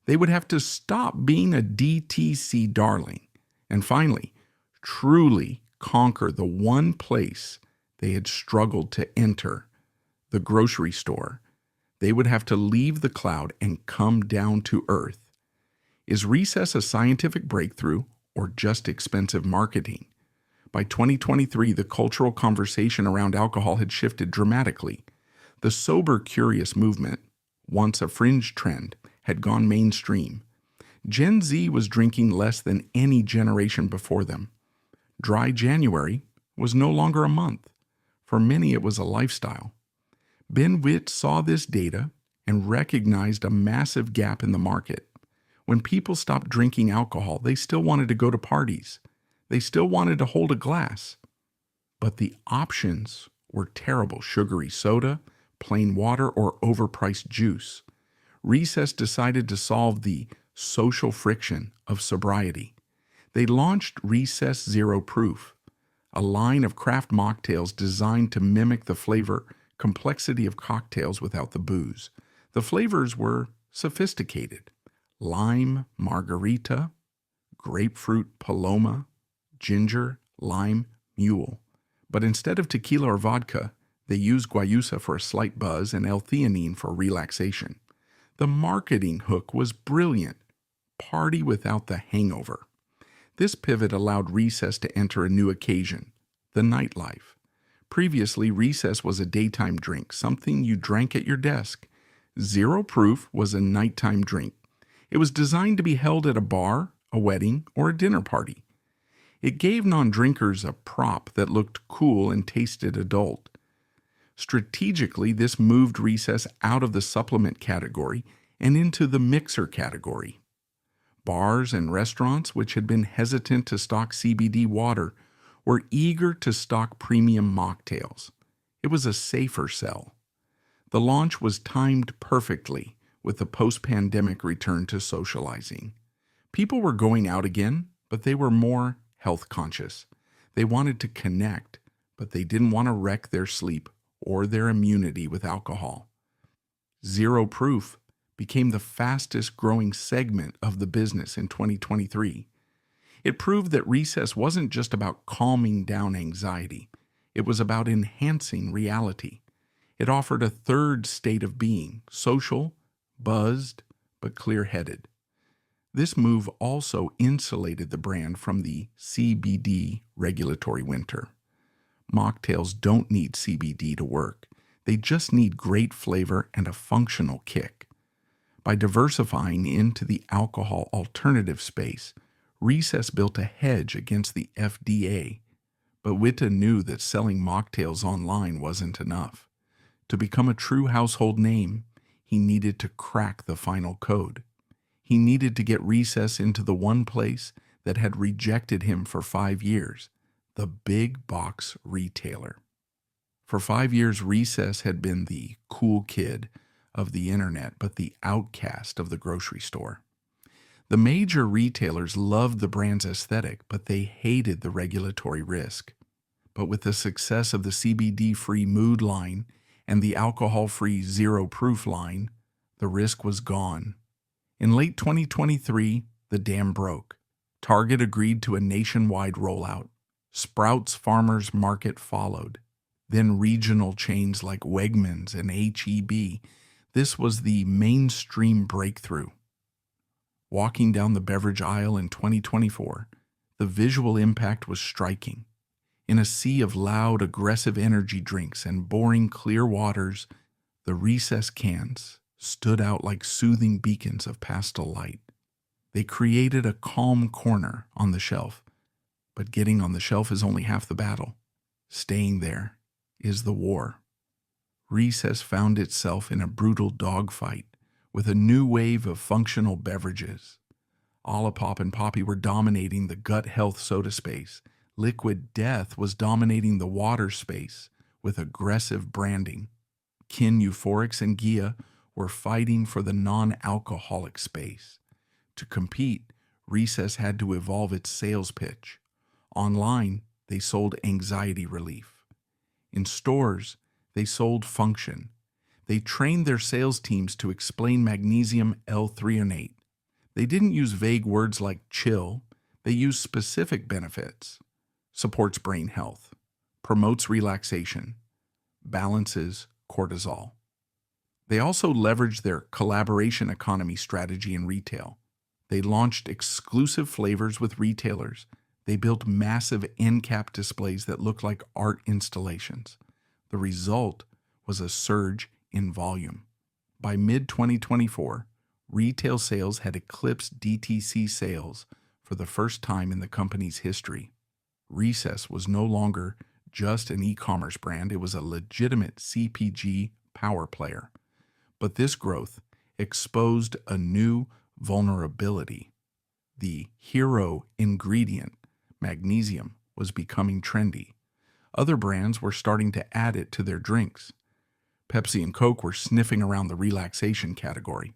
They would have to stop being a DTC darling and finally, truly conquer the one place they had struggled to enter, the grocery store. They would have to leave the cloud and come down to earth. Is Recess a scientific breakthrough or just expensive marketing? By 2023, the cultural conversation around alcohol had shifted dramatically. The sober curious movement, once a fringe trend, had gone mainstream. Gen Z was drinking less than any generation before them. Dry January was no longer a month. For many, it was a lifestyle. Ben Witt saw this data and recognized a massive gap in the market. When people stopped drinking alcohol, they still wanted to go to parties. They still wanted to hold a glass. But the options were terrible: sugary soda, plain water, or overpriced juice. Recess decided to solve the social friction of sobriety. They launched Recess Zero Proof, a line of craft mocktails designed to mimic the flavor complexity of cocktails without the booze. The flavors were sophisticated: lime margarita, grapefruit paloma, ginger, lime, mule. But instead of tequila or vodka, they used guayusa for a slight buzz and L-theanine for relaxation. The marketing hook was brilliant: party without the hangover. This pivot allowed Recess to enter a new occasion, the nightlife. Previously, Recess was a daytime drink, something you drank at your desk. Zero Proof was a nighttime drink. It was designed to be held at a bar, a wedding, or a dinner party. It gave non-drinkers a prop that looked cool and tasted adult. Strategically, this moved Recess out of the supplement category and into the mixer category. Bars and restaurants, which had been hesitant to stock CBD water, were eager to stock premium mocktails. It was a safer sell. The launch was timed perfectly with the post-pandemic return to socializing. People were going out again, but they were more health conscious. They wanted to connect, but they didn't want to wreck their sleep or their immunity with alcohol. Zero Proof became the fastest growing segment of the business in 2023. It proved that Recess wasn't just about calming down anxiety. It was about enhancing reality. It offered a third state of being: social, buzzed, but clear-headed. This move also insulated the brand from the CBD regulatory winter. Mocktails don't need CBD to work. They just need great flavor and a functional kick. By diversifying into the alcohol alternative space, Recess built a hedge against the FDA. But Witta knew that selling mocktails online wasn't enough. To become a true household name, he needed to crack the final code. He needed to get Recess into the one place that had rejected him for 5 years, the big box retailer. For 5 years, Recess had been the cool kid of the internet, but the outcast of the grocery store. The major retailers loved the brand's aesthetic, but they hated the regulatory risk. But with the success of the CBD-free Mood line and the alcohol-free Zero Proof line, the risk was gone. In late 2023, the dam broke. Target agreed to a nationwide rollout. Sprouts Farmers Market followed. Then regional chains like Wegmans and H-E-B. This was the mainstream breakthrough. Walking down the beverage aisle in 2024, the visual impact was striking. In a sea of loud, aggressive energy drinks and boring clear waters, the Recess cans stood out like soothing beacons of pastel light. They created a calm corner on the shelf. But getting on the shelf is only half the battle. Staying there is the war. Recess found itself in a brutal dogfight with a new wave of functional beverages. Olipop and Poppy were dominating the gut health soda space. Liquid Death was dominating the water space with aggressive branding. Kin Euphorics and Gia were fighting for the non-alcoholic space. To compete, Recess had to evolve its sales pitch. Online, they sold anxiety relief. In stores, they sold function. They trained their sales teams to explain magnesium L-threonate. They didn't use vague words like chill. They used specific benefits. Supports brain health. Promotes relaxation. Balances cortisol. They also leveraged their collaboration economy strategy in retail. They launched exclusive flavors with retailers. They built massive end cap displays that looked like art installations. The result was a surge in volume. By mid-2024, retail sales had eclipsed DTC sales for the first time in the company's history. Recess was no longer just an e-commerce brand, it was a legitimate CPG power player. But this growth exposed a new vulnerability. The hero ingredient, magnesium, was becoming trendy. Other brands were starting to add it to their drinks. Pepsi and Coke were sniffing around the relaxation category.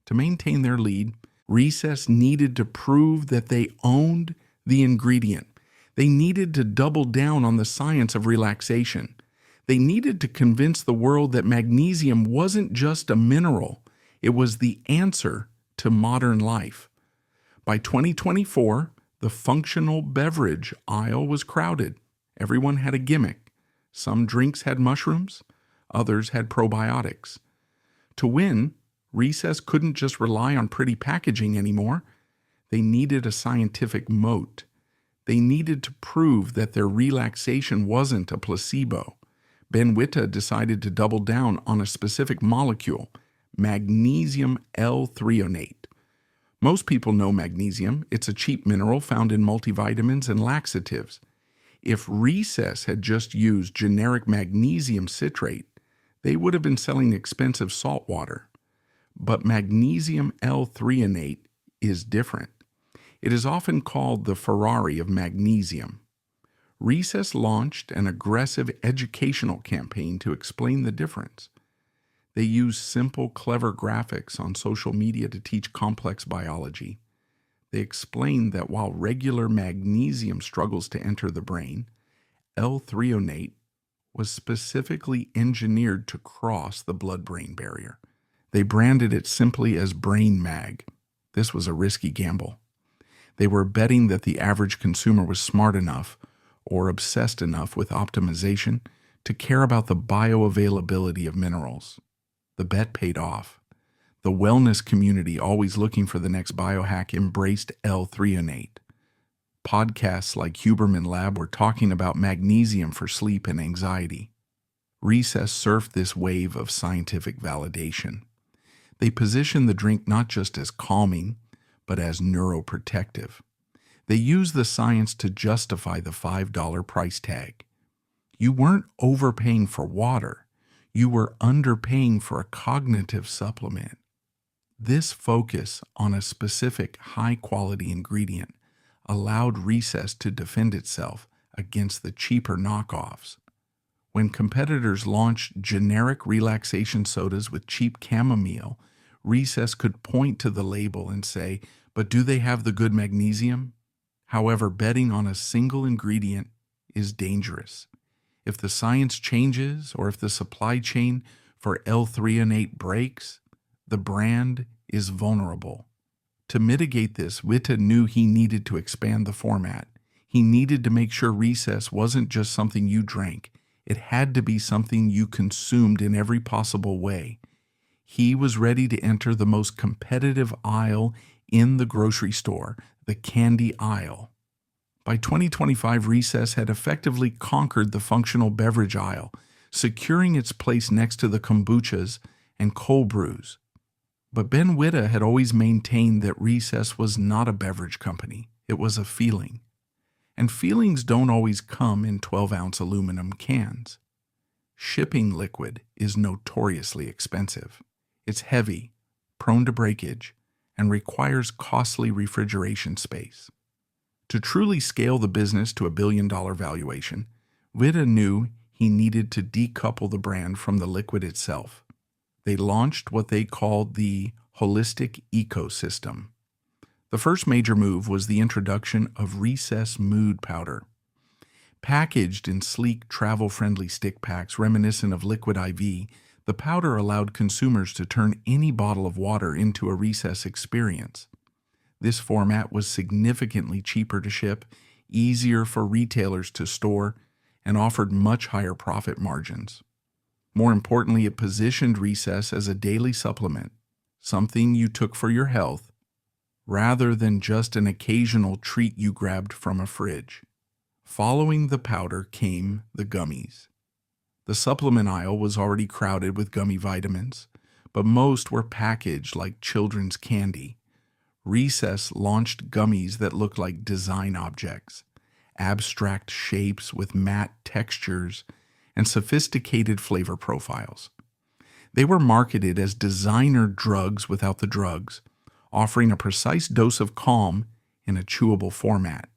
To maintain their lead, Recess needed to prove that they owned the ingredient. They needed to double down on the science of relaxation. They needed to convince the world that magnesium wasn't just a mineral, it was the answer to modern life. By 2024, the functional beverage aisle was crowded. Everyone had a gimmick. Some drinks had mushrooms, others had probiotics. To win, Recess couldn't just rely on pretty packaging anymore. They needed a scientific moat. They needed to prove that their relaxation wasn't a placebo. Ben Witta decided to double down on a specific molecule, magnesium L-threonate. Most people know magnesium. It's a cheap mineral found in multivitamins and laxatives. If Recess had just used generic magnesium citrate, they would have been selling expensive salt water. But magnesium L-threonate is different. It is often called the Ferrari of magnesium. Recess launched an aggressive educational campaign to explain the difference. They used simple, clever graphics on social media to teach complex biology. They explained that while regular magnesium struggles to enter the brain, L-threonate was specifically engineered to cross the blood-brain barrier. They branded it simply as Brain Mag. This was a risky gamble. They were betting that the average consumer was smart enough or obsessed enough with optimization to care about the bioavailability of minerals. The bet paid off. The wellness community, always looking for the next biohack, embraced L-threonate. Podcasts like Huberman Lab were talking about magnesium for sleep and anxiety. Recess surfed this wave of scientific validation. They positioned the drink not just as calming, but as neuroprotective. They used the science to justify the $5 price tag. You weren't overpaying for water. You were underpaying for a cognitive supplement. This focus on a specific high-quality ingredient allowed Recess to defend itself against the cheaper knockoffs. When competitors launched generic relaxation sodas with cheap chamomile, Recess could point to the label and say, "But do they have the good magnesium?" However, betting on a single ingredient is dangerous. If the science changes or if the supply chain for L-threonate breaks, the brand is vulnerable. To mitigate this, Witta knew he needed to expand the format. He needed to make sure Recess wasn't just something you drank. It had to be something you consumed in every possible way. He was ready to enter the most competitive aisle in the grocery store, the candy aisle. By 2025, Recess had effectively conquered the functional beverage aisle, securing its place next to the kombuchas and cold brews. But Ben Witta had always maintained that Recess was not a beverage company. It was a feeling. And feelings don't always come in 12-ounce aluminum cans. Shipping liquid is notoriously expensive. It's heavy, prone to breakage, and requires costly refrigeration space. To truly scale the business to $1 billion valuation, Vida knew he needed to decouple the brand from the liquid itself. They launched what they called the holistic ecosystem. The first major move was the introduction of Recess Mood Powder. Packaged in sleek, travel-friendly stick packs reminiscent of liquid IV, the powder allowed consumers to turn any bottle of water into a Recess experience. This format was significantly cheaper to ship, easier for retailers to store, and offered much higher profit margins. More importantly, it positioned Recess as a daily supplement, something you took for your health, rather than just an occasional treat you grabbed from a fridge. Following the powder came the gummies. The supplement aisle was already crowded with gummy vitamins, but most were packaged like children's candy. Recess launched gummies that looked like design objects, abstract shapes with matte textures, and sophisticated flavor profiles. They were marketed as designer drugs without the drugs, offering a precise dose of calm in a chewable format.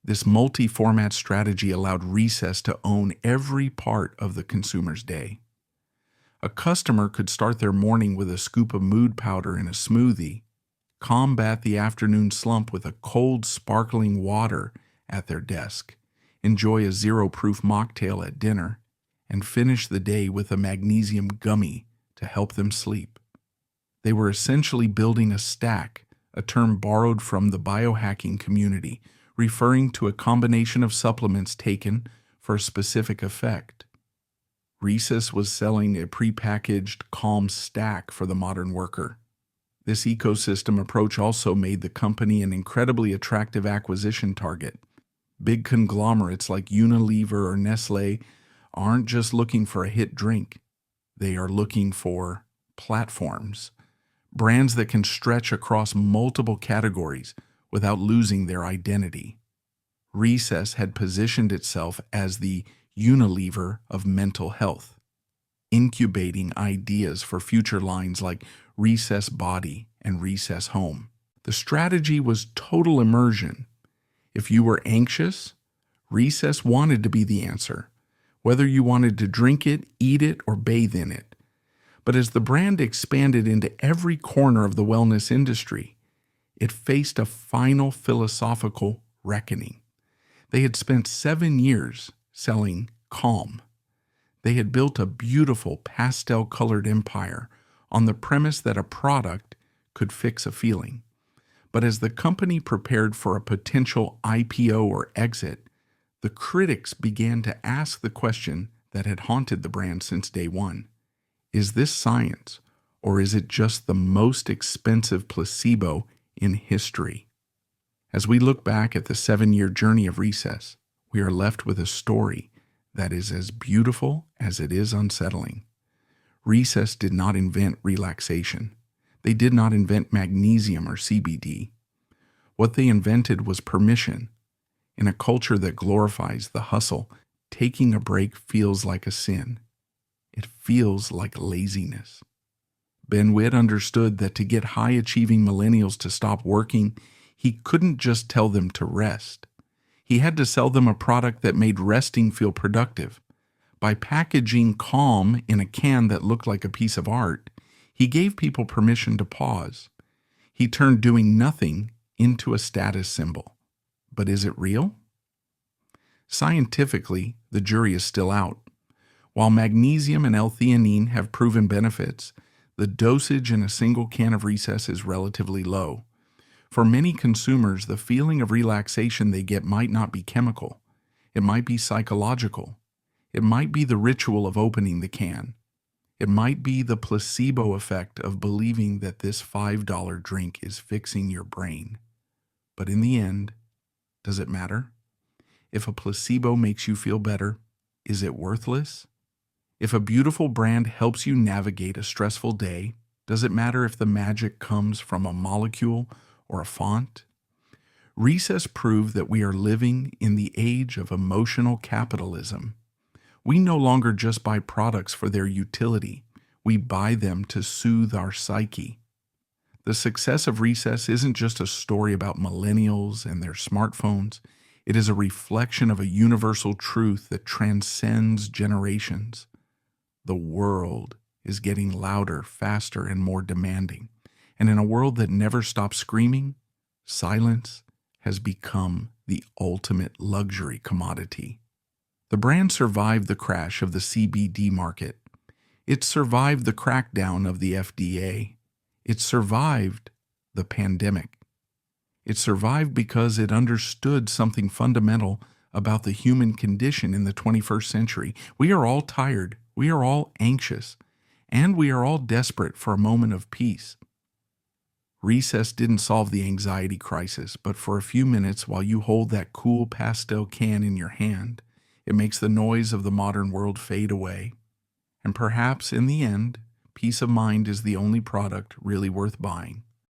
This multi-format strategy allowed Recess to own every part of the consumer's day. A customer could start their morning with a scoop of mood powder in a smoothie, combat the afternoon slump with a cold, sparkling water at their desk, enjoy a zero-proof mocktail at dinner, and finish the day with a magnesium gummy to help them sleep. They were essentially building a stack, a term borrowed from the biohacking community, referring to a combination of supplements taken for a specific effect. Recess was selling a prepackaged calm stack for the modern worker. This ecosystem approach also made the company an incredibly attractive acquisition target. Big conglomerates like Unilever or Nestlé aren't just looking for a hit drink. They are looking for platforms, brands that can stretch across multiple categories without losing their identity. Recess had positioned itself as the Unilever of mental health, incubating ideas for future lines like Recess Body and Recess Home. The strategy was total immersion. If you were anxious, Recess wanted to be the answer, whether you wanted to drink it, eat it, or bathe in it. But as the brand expanded into every corner of the wellness industry, it faced a final philosophical reckoning. They had spent 7 years selling calm. They had built a beautiful pastel-colored empire on the premise that a product could fix a feeling. But as the company prepared for a potential IPO or exit, the critics began to ask the question that had haunted the brand since day one. Is this science, or is it just the most expensive placebo in history? As we look back at the 7-year journey of Recess, we are left with a story that is as beautiful as it is unsettling. Recess did not invent relaxation. They did not invent magnesium or CBD. What they invented was permission. In a culture that glorifies the hustle, taking a break feels like a sin. It feels like laziness. Ben Witt understood that to get high-achieving millennials to stop working, he couldn't just tell them to rest. He had to sell them a product that made resting feel productive. By packaging calm in a can that looked like a piece of art, he gave people permission to pause. He turned doing nothing into a status symbol. But is it real? Scientifically, the jury is still out. While magnesium and L-theanine have proven benefits, the dosage in a single can of Recess is relatively low. For many consumers, the feeling of relaxation they get might not be chemical. It might be psychological. It might be the ritual of opening the can. It might be the placebo effect of believing that this $5 drink is fixing your brain. But in the end, does it matter? If a placebo makes you feel better, is it worthless? If a beautiful brand helps you navigate a stressful day, does it matter if the magic comes from a molecule or a font? Recess proved that we are living in the age of emotional capitalism. We no longer just buy products for their utility, we buy them to soothe our psyche. The success of Recess isn't just a story about millennials and their smartphones. It is a reflection of a universal truth that transcends generations. The world is getting louder, faster, and more demanding. And in a world that never stops screaming, silence has become the ultimate luxury commodity. The brand survived the crash of the CBD market. It survived the crackdown of the FDA. It survived the pandemic. It survived because it understood something fundamental about the human condition in the 21st century. We are all tired, we are all anxious, and we are all desperate for a moment of peace. Recess didn't solve the anxiety crisis, but for a few minutes while you hold that cool pastel can in your hand, it makes the noise of the modern world fade away. And perhaps in the end, peace of mind is the only product really worth buying.